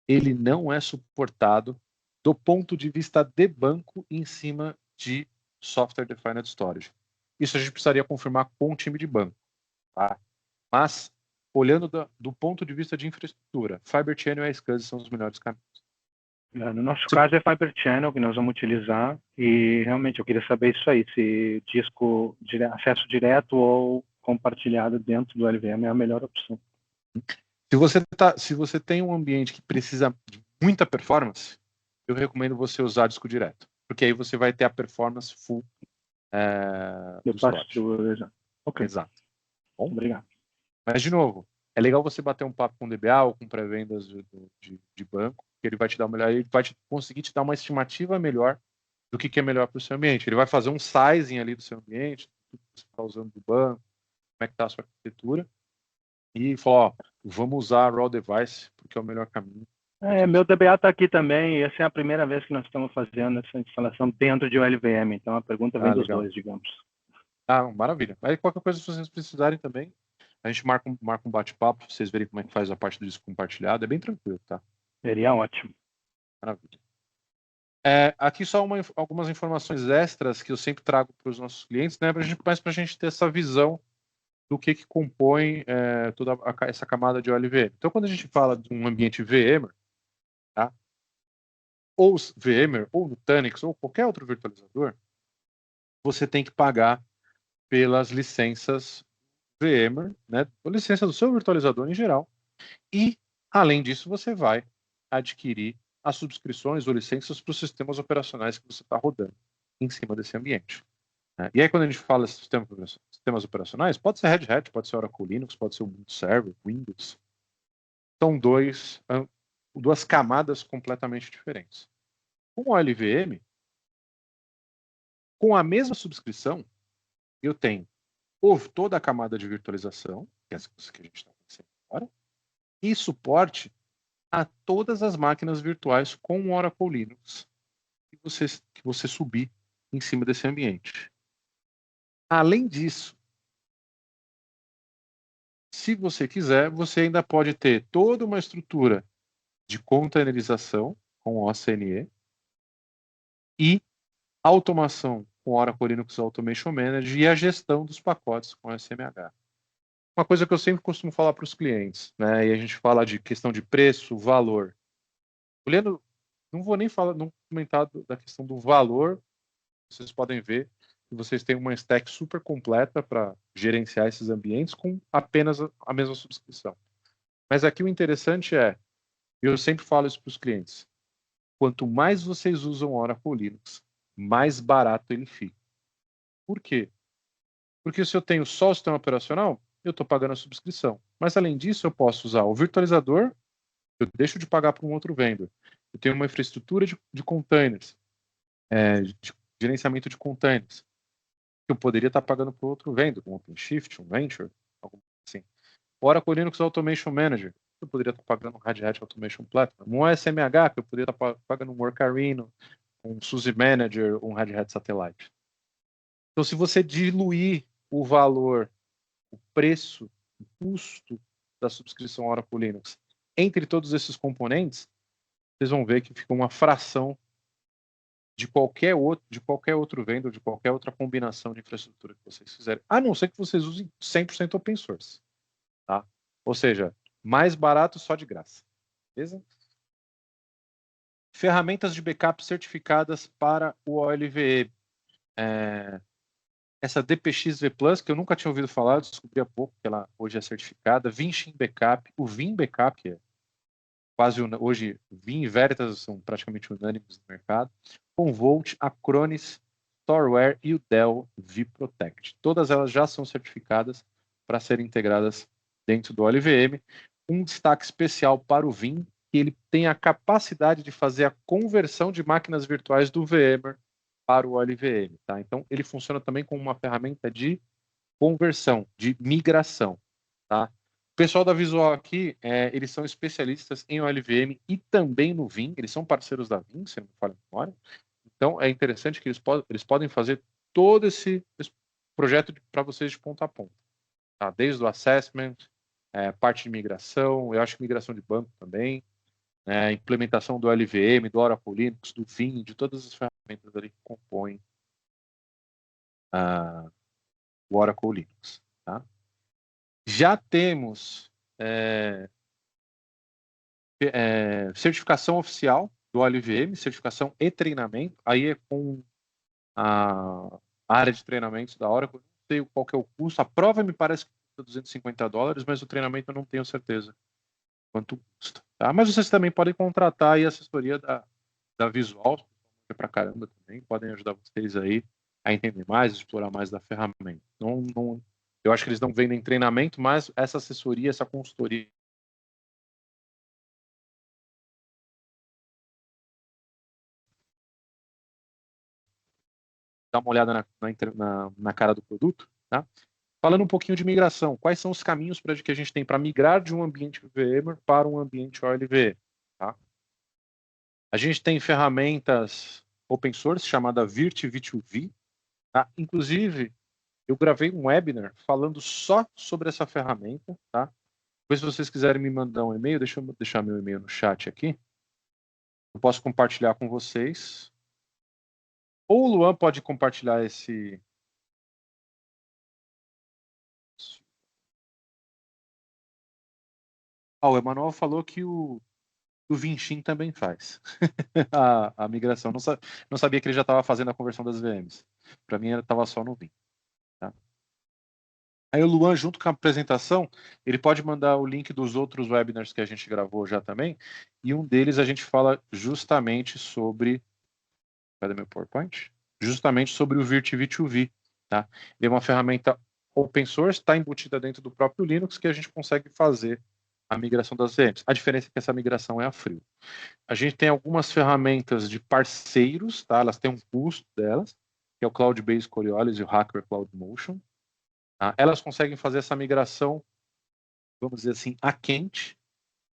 ele não é suportado do ponto de vista de banco em cima de Software Defined Storage. Isso a gente precisaria confirmar com o time de banco. Tá? Mas, olhando do ponto de vista de infraestrutura, Fiber Channel e SCSI são os melhores caminhos. No nosso caso é Fiber Channel que nós vamos utilizar e realmente eu queria saber isso aí, se disco acesso direto ou compartilhado dentro do LVM é a melhor opção. Se você tem um ambiente que precisa de muita performance, eu recomendo você usar disco direto, porque aí você vai ter a performance full do storage. Ok. Exato. Bom? Obrigado. Mas, de novo, é legal você bater um papo com o DBA ou com pré-vendas de banco, que ele vai te dar ele vai conseguir te dar uma estimativa melhor do que é melhor para o seu ambiente. Ele vai fazer um sizing ali do seu ambiente, tudo que você está usando do banco, como é que está a sua arquitetura, e falar, vamos usar RAW device, porque é o melhor caminho. Meu DBA está aqui também, e essa é a primeira vez que nós estamos fazendo essa instalação dentro de um LVM, então a pergunta vem dos dois, digamos. Maravilha. Aí qualquer coisa, se vocês precisarem também, a gente marca um bate-papo, pra vocês verem como é que faz a parte do disco compartilhado, é bem tranquilo, tá? Seria ótimo. Maravilha. Aqui só algumas informações extras que eu sempre trago para os nossos clientes, né, para a gente ter essa visão do que compõe toda essa camada de OLVM. Então, quando a gente fala de um ambiente VMware, tá? Ou VMware, ou Nutanix, ou qualquer outro virtualizador, você tem que pagar pelas licenças VMware, né, a licença do seu virtualizador em geral, e, além disso, você vai adquirir as subscrições ou licenças para os sistemas operacionais que você está rodando em cima desse ambiente. Né? E aí, quando a gente fala de sistemas operacionais, pode ser Red Hat, pode ser Oracle Linux, pode ser Ubuntu Server, Windows. São duas camadas completamente diferentes. Com o OLVM, com a mesma subscrição, eu tenho toda a camada de virtualização, que é essa que a gente está conhecendo agora, e suporte a todas as máquinas virtuais com o Oracle Linux que você subir em cima desse ambiente. Além disso, se você quiser, você ainda pode ter toda uma estrutura de containerização com o OCNE e automação com Oracle Linux Automation Manager e a gestão dos pacotes com SMH. Uma coisa que eu sempre costumo falar para os clientes, né? E a gente fala de questão de preço, valor. O Leandro, não vou nem falar, não comentar da questão do valor. Vocês podem ver que vocês têm uma stack super completa para gerenciar esses ambientes com apenas a mesma subscrição. Mas aqui o interessante é, eu sempre falo isso para os clientes, quanto mais vocês usam Oracle Linux, mais barato ele fica. Por quê? Porque se eu tenho só o sistema operacional, eu estou pagando a subscrição. Mas além disso, eu posso usar o virtualizador, eu deixo de pagar para um outro vendor. Eu tenho uma infraestrutura de containers, de gerenciamento de containers, que eu poderia estar pagando para outro vendor, um OpenShift, um Venture, algo assim. Oracle Linux Automation Manager, eu poderia estar pagando um Red Hat Automation Platform. Um SMH, que eu poderia estar pagando um Workarino, um SUSE Manager, um Red Hat Satellite. Então, se você diluir o valor, o preço, o custo da subscrição Oracle Linux entre todos esses componentes, vocês vão ver que fica uma fração de qualquer outro vendor, de qualquer outra combinação de infraestrutura que vocês fizerem, a não ser que vocês usem 100% open source. Tá? Ou seja, mais barato só de graça. Beleza? Ferramentas de backup certificadas para o OLVE. Essa DPX-V Plus, que eu nunca tinha ouvido falar, descobri há pouco que ela hoje é certificada. Vinchin Backup, o Vim Backup, que é quase hoje, Vim e Veritas são praticamente unânimes no mercado. Commvault, Acronis, Storeware e o Dell vProtect. Todas elas já são certificadas para serem integradas dentro do OLVM. Um destaque especial para o Vim, que ele tem a capacidade de fazer a conversão de máquinas virtuais do VMware para o OLVM. Tá? Então, ele funciona também como uma ferramenta de conversão, de migração. Tá? O pessoal da Visual aqui, eles são especialistas em OLVM e também no Vim. Eles são parceiros da Vim, se não me falha a memória. Então, é interessante que eles podem fazer todo esse projeto para vocês de ponta a ponta. Tá? Desde o assessment, parte de migração, eu acho que migração de banco também, implementação do LVM, do Oracle Linux, do Vim, de todas as ferramentas ali que compõem o Oracle Linux. Tá? Já temos certificação oficial do OLVM, certificação e treinamento, aí é com a área de treinamentos da Oracle, não sei qual que é o custo, a prova me parece que custa $250, mas o treinamento eu não tenho certeza quanto custa. Tá? Mas vocês também podem contratar aí a assessoria da Visual, que é pra caramba também, podem ajudar vocês aí a entender mais, explorar mais da ferramenta. Eu acho que eles não vendem treinamento, mas essa assessoria, essa consultoria dá uma olhada na cara do produto, tá? Falando um pouquinho de migração, quais são os caminhos que a gente tem para migrar de um ambiente VMware para um ambiente OLVE? Tá? A gente tem ferramentas open source chamada VirtV2V. Tá? Inclusive, eu gravei um webinar falando só sobre essa ferramenta. Tá? Depois, se vocês quiserem me mandar um e-mail, deixa eu deixar meu e-mail no chat aqui. Eu posso compartilhar com vocês. Ou o Luan pode compartilhar esse... O Emanuel falou que o Vinchin também faz a migração. Não sabia que ele já estava fazendo a conversão das VMs. Para mim, ele estava só no Vim. Tá? Aí o Luan, junto com a apresentação, ele pode mandar o link dos outros webinars que a gente gravou já também, e um deles a gente fala justamente sobre... Cadê meu PowerPoint? Justamente sobre o VirtV2V. Tá? Ele é uma ferramenta open source, está embutida dentro do próprio Linux, que a gente consegue fazer a migração das VMs. A diferença é que essa migração é a frio. A gente tem algumas ferramentas de parceiros, tá? Elas têm um custo delas, que é o Cloudbase Coriolis e o Hacker Cloud Motion. Tá? Elas conseguem fazer essa migração, vamos dizer assim, a quente.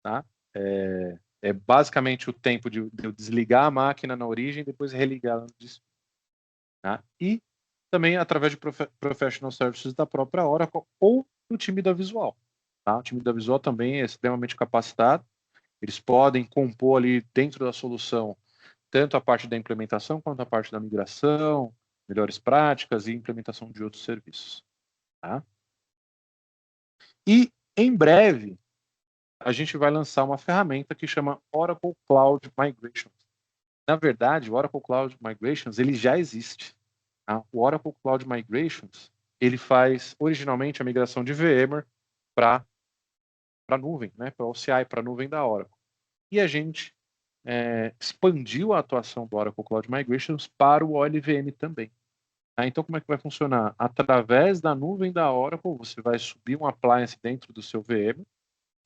Tá? É basicamente o tempo de eu desligar a máquina na origem e depois religar ela no destino. Tá? E também através de professional services da própria Oracle ou do time da Visual. Tá? O time da Visual também é extremamente capacitado. Eles podem compor ali dentro da solução tanto a parte da implementação quanto a parte da migração, melhores práticas e implementação de outros serviços. Tá? E, em breve, a gente vai lançar uma ferramenta que chama Oracle Cloud Migrations. Na verdade, o Oracle Cloud Migrations ele já existe. Tá? O Oracle Cloud Migrations ele faz originalmente a migração de VMware para a nuvem, né? Para o OCI, para a nuvem da Oracle. E a gente expandiu a atuação do Oracle Cloud Migrations para o OLVM também. Tá? Então, como é que vai funcionar? Através da nuvem da Oracle, você vai subir um appliance dentro do seu VM,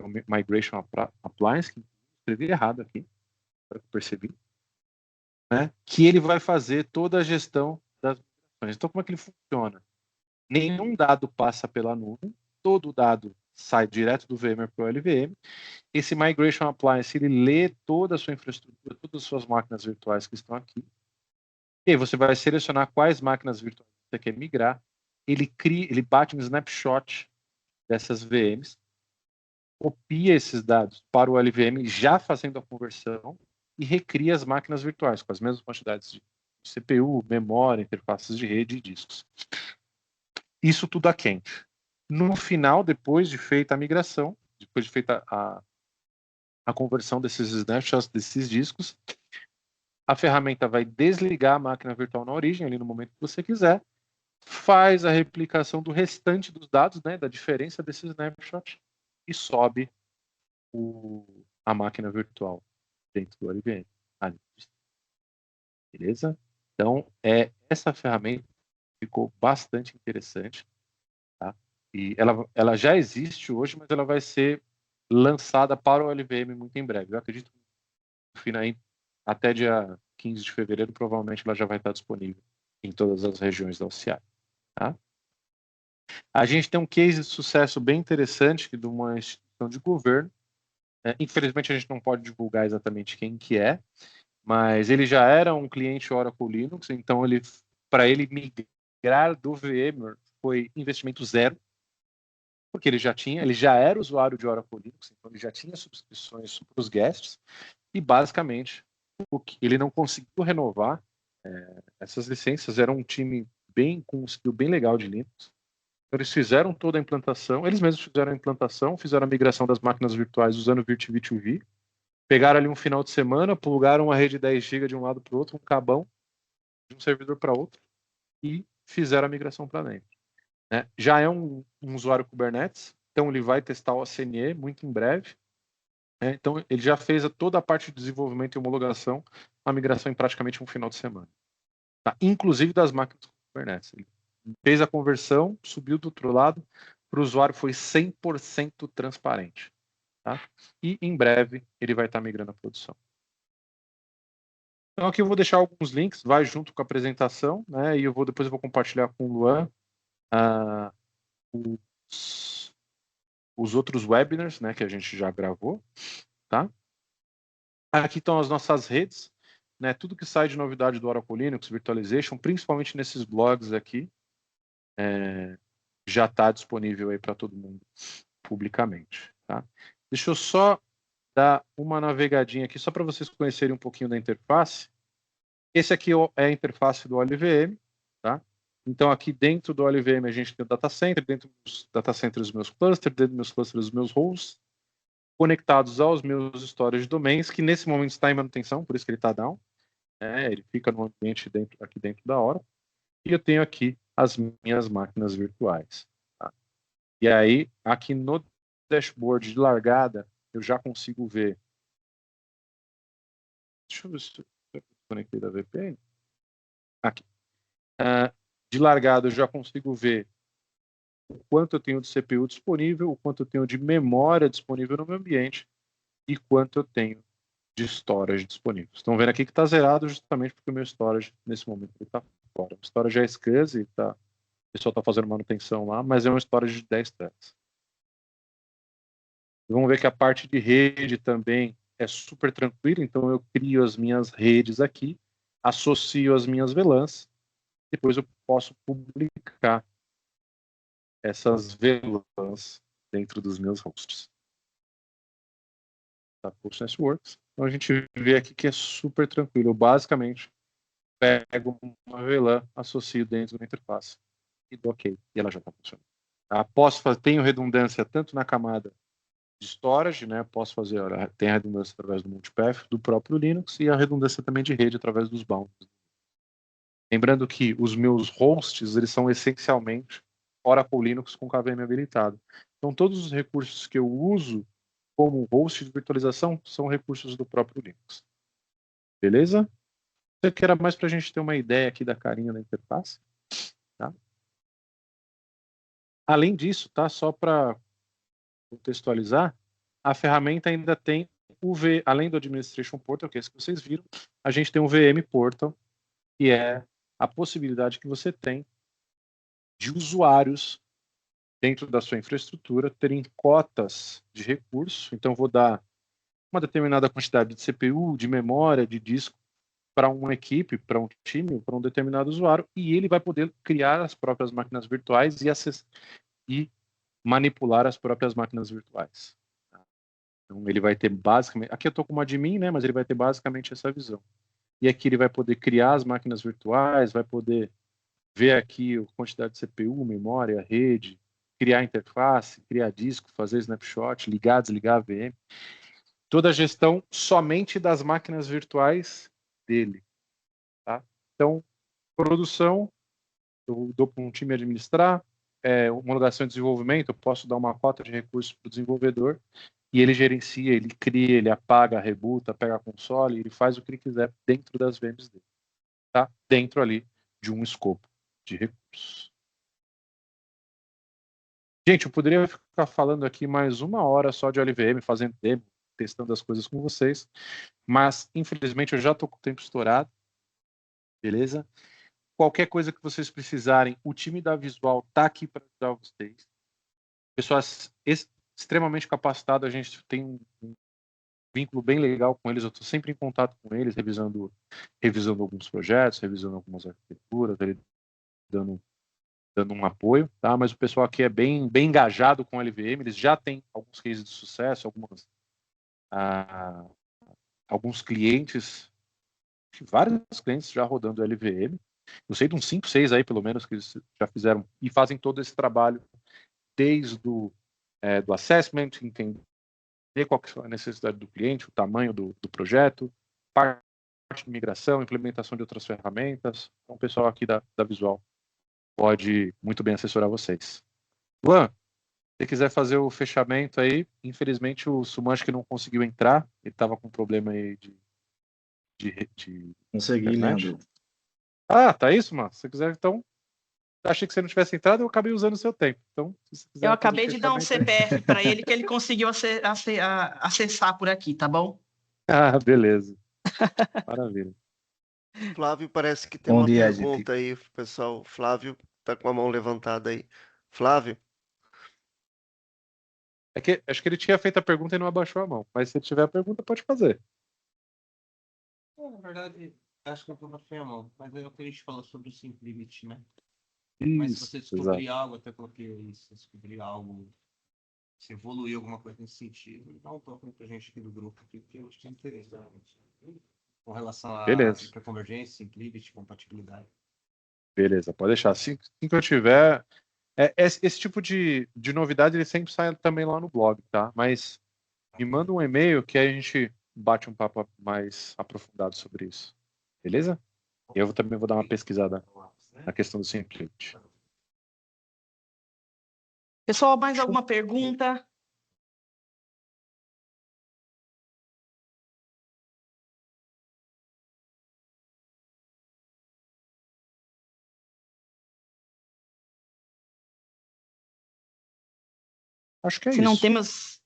o Migration Appliance, que escrevi errado aqui, para que eu percebi, né? Que ele vai fazer toda a gestão das migrações. Então, como é que ele funciona? Nenhum dado passa pela nuvem, todo dado sai direto do VMware para o LVM. Esse Migration Appliance, ele lê toda a sua infraestrutura, todas as suas máquinas virtuais que estão aqui. E aí você vai selecionar quais máquinas virtuais você quer migrar. Ele bate um snapshot dessas VMs, copia esses dados para o LVM, já fazendo a conversão, e recria as máquinas virtuais com as mesmas quantidades de CPU, memória, interfaces de rede e discos. Isso tudo a quente. No final, depois de feita a migração, depois de feita a conversão desses snapshots, desses discos, a ferramenta vai desligar a máquina virtual na origem, ali no momento que você quiser, faz a replicação do restante dos dados, né, da diferença desse snapshot, e sobe a máquina virtual dentro do LVM. Beleza? Então, essa ferramenta ficou bastante interessante. Tá? E ela já existe hoje, mas ela vai ser lançada para o LVM muito em breve. Eu acredito que no final, até dia 15 de fevereiro, provavelmente ela já vai estar disponível em todas as regiões da OCI. Tá? A gente tem um case de sucesso bem interessante de uma instituição de governo. Infelizmente, a gente não pode divulgar exatamente quem que é, mas ele já era um cliente Oracle Linux, então para ele migrar do VMware foi investimento zero, porque ele já era usuário de Oracle Linux, então ele já tinha subscrições para os guests, e basicamente ele não conseguiu renovar essas licenças. Era um time com um skill bem legal de Linux. Eles fizeram toda a implantação, eles mesmos fizeram a implantação, fizeram a migração das máquinas virtuais usando o VirtuV2V, pegaram ali um final de semana, plugaram uma rede 10 GB de um lado para o outro, um cabão de um servidor para outro, e fizeram a migração para dentro. Né? Já é um usuário Kubernetes, então ele vai testar o OCNE muito em breve. Né? Então ele já fez toda a parte de desenvolvimento e homologação, a migração em praticamente um final de semana. Tá? Inclusive das máquinas Kubernetes. Ele fez a conversão, subiu do outro lado, para o usuário foi 100% transparente. Tá? E em breve ele vai estar migrando a produção. Então aqui eu vou deixar alguns links, vai junto com a apresentação, né? E depois eu vou compartilhar com o Luan os outros webinars, né, que a gente já gravou, tá? Aqui estão as nossas redes, né? Tudo que sai de novidade do Oracle Linux Virtualization, principalmente nesses blogs aqui, já está disponível aí para todo mundo publicamente, tá? Deixa eu só dar uma navegadinha aqui, só para vocês conhecerem um pouquinho da interface. Esse aqui é a interface do OLVM, tá? Então, aqui dentro do OLVM a gente tem o data center, dentro dos data centers os meus clusters, dentro dos meus clusters os meus hosts, conectados aos meus storage domains, que nesse momento está em manutenção, por isso que ele está down. Ele fica no ambiente aqui dentro da hora. E eu tenho aqui as minhas máquinas virtuais. Tá? E aí, aqui no dashboard de largada, eu já consigo ver. Deixa eu ver se eu conectei da VPN. Aqui. De largada, eu já consigo ver o quanto eu tenho de CPU disponível, o quanto eu tenho de memória disponível no meu ambiente e quanto eu tenho de storage disponível. Estão vendo aqui que está zerado justamente porque o meu storage, nesse momento, está fora. O storage é SCSI, o pessoal está fazendo manutenção lá, mas é um storage de 10 teras. Vamos ver que a parte de rede também é super tranquila, então eu crio as minhas redes aqui, associo as minhas VLANs, depois eu posso publicar essas VLANs dentro dos meus hosts. Tá, Pulse Networks, Então a gente vê aqui que é super tranquilo. Eu basicamente pego uma VLAN, associo dentro da interface e dou OK. E ela já está funcionando. Tá? Tenho redundância tanto na camada de storage, né? Posso fazer, tem a redundância através do multipath do próprio Linux e a redundância também de rede através dos boundaries. Lembrando que os meus hosts, eles são essencialmente Oracle Linux com KVM habilitado. Então todos os recursos que eu uso como host de virtualização são recursos do próprio Linux. Beleza? Isso aqui era mais para a gente ter uma ideia aqui da carinha da interface. Tá? Além disso, tá? Só para contextualizar, a ferramenta ainda tem além do Administration Portal, que é esse que vocês viram, a gente tem um VM Portal, que é a possibilidade que você tem de usuários dentro da sua infraestrutura terem cotas de recurso. Então, vou dar uma determinada quantidade de CPU, de memória, de disco para uma equipe, para um time, para um determinado usuário, e ele vai poder criar as próprias máquinas virtuais e manipular as próprias máquinas virtuais. Então, ele vai ter basicamente... Aqui eu estou com uma admin, né, mas ele vai ter basicamente essa visão. E aqui ele vai poder criar as máquinas virtuais, vai poder ver aqui a quantidade de CPU, memória, rede, criar interface, criar disco, fazer snapshot, ligar, desligar a VM. Toda a gestão somente das máquinas virtuais dele. Tá? Então, produção, eu dou para um time administrar, homologação e desenvolvimento, eu posso dar uma cota de recursos para o desenvolvedor, e ele gerencia, ele cria, ele apaga, rebuta, pega a console, ele faz o que ele quiser dentro das VMs dele. Tá? Dentro ali de um escopo de recursos. Gente, eu poderia ficar falando aqui mais 1 hora só de OLVM, fazendo demo, testando as coisas com vocês, mas infelizmente eu já estou com o tempo estourado, beleza? Qualquer coisa que vocês precisarem, o time da Visual está aqui para ajudar vocês. Pessoas extremamente capacitadas, a gente tem um vínculo bem legal com eles, eu estou sempre em contato com eles, revisando alguns projetos, revisando algumas arquiteturas, dando um apoio, tá? Mas o pessoal aqui é bem engajado com o LVM, eles já têm alguns cases de sucesso, alguns clientes, vários clientes já rodando o LVM. Eu sei de uns 5, 6 aí, pelo menos, que eles já fizeram e fazem todo esse trabalho desde do assessment, entender qual que é a necessidade do cliente, o tamanho do projeto, parte de migração, implementação de outras ferramentas. Então, o pessoal aqui da Visual pode muito bem assessorar vocês. Luan, se você quiser fazer o fechamento aí, infelizmente o Sumanch que não conseguiu entrar, ele estava com problema aí de Consegui, internet. Leandro. Ah, tá isso, mano? Se você quiser, então... Achei que você não tivesse entrado, eu acabei usando o seu tempo. Então, se você quiser eu acabei de dar um CPF aí... para ele que ele conseguiu acessar por aqui, tá bom? Ah, beleza. Maravilha. Flávio, parece que tem uma pergunta aí, pessoal. Flávio tá com a mão levantada aí. Flávio? Acho que ele tinha feito a pergunta e não abaixou a mão. Mas se tiver a pergunta, pode fazer. Na verdade, acho que eu abaixei a mão. Mas é o que a gente falou sobre o SimpliVity, né? Isso, mas se você descobrir exato. algo, até coloquei isso, descobrir algo, se evoluir alguma coisa nesse sentido, dá um toque pra gente aqui do grupo, porque eu acho que é interessante. Com relação a convergência, SimpliVity, compatibilidade. Beleza, pode deixar. Assim que eu tiver... esse tipo de novidade, ele sempre sai também lá no blog, tá? Mas me manda um e-mail que aí a gente bate um papo mais aprofundado sobre isso. Beleza? E eu também vou dar uma pesquisada na questão do SimpliVity. Pessoal, mais alguma pergunta? Acho que é Se isso. não temos...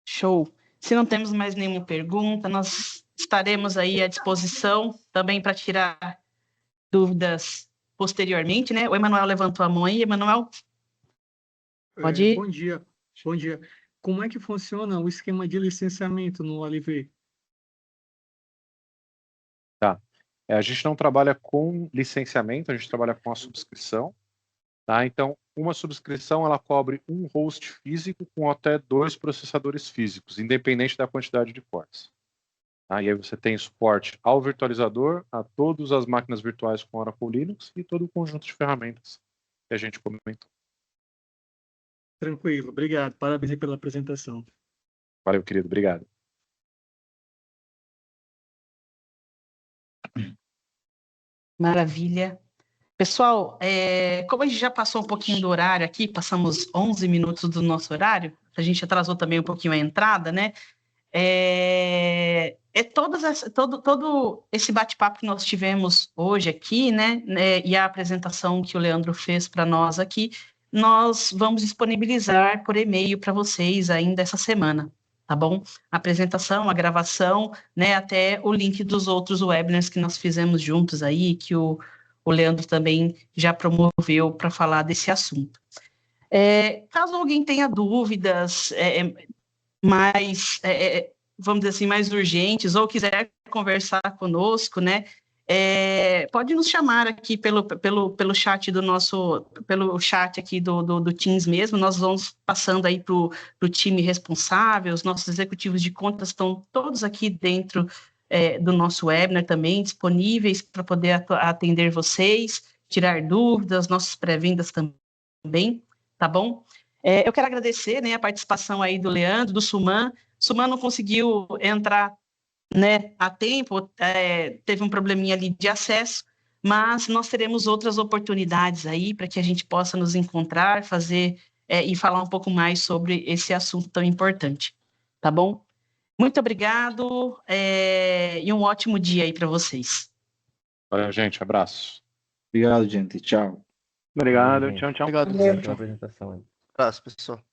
Show. Se não temos mais nenhuma pergunta, nós estaremos aí à disposição também para tirar dúvidas posteriormente, né? O Emanuel levantou a mão aí. Emanuel, pode ir. Bom dia. Bom dia. Como é que funciona o esquema de licenciamento no OLV? Tá. A gente não trabalha com licenciamento, a gente trabalha com a subscrição. Tá? Então, uma subscrição ela cobre um host físico com até 2 processadores físicos, independente da quantidade de cores. Tá? E aí você tem suporte ao virtualizador, a todas as máquinas virtuais com Oracle Linux e todo o conjunto de ferramentas que a gente comentou. Tranquilo, obrigado. Parabéns aí pela apresentação. Valeu, querido. Obrigado. Maravilha. Pessoal, como a gente já passou um pouquinho do horário aqui, passamos 11 minutos do nosso horário, a gente atrasou também um pouquinho a entrada, né? Todo esse bate-papo que nós tivemos hoje aqui, né, e a apresentação que o Leandro fez para nós aqui, nós vamos disponibilizar por e-mail para vocês ainda essa semana, tá bom? A apresentação, a gravação, né, até o link dos outros webinars que nós fizemos juntos aí, que o Leandro também já promoveu para falar desse assunto. Caso alguém tenha dúvidas vamos dizer assim, mais urgentes, ou quiser conversar conosco, né, pode nos chamar aqui pelo chat pelo chat aqui do Teams mesmo, nós vamos passando aí para o time responsável, os nossos executivos de contas estão todos aqui dentro do nosso webinar também, disponíveis para poder atender vocês, tirar dúvidas, nossas pré-vendas também, tá bom? Eu quero agradecer, né, a participação aí do Leandro, do Suman. Suman não conseguiu entrar, né, a tempo, teve um probleminha ali de acesso, mas nós teremos outras oportunidades aí para que a gente possa nos encontrar, fazer e falar um pouco mais sobre esse assunto tão importante, tá bom? Muito obrigado e um ótimo dia aí para vocês. Valeu, gente. Abraço. Obrigado, gente. Tchau. Obrigado. Tchau, tchau. Obrigado pela apresentação. Abraço, pessoal.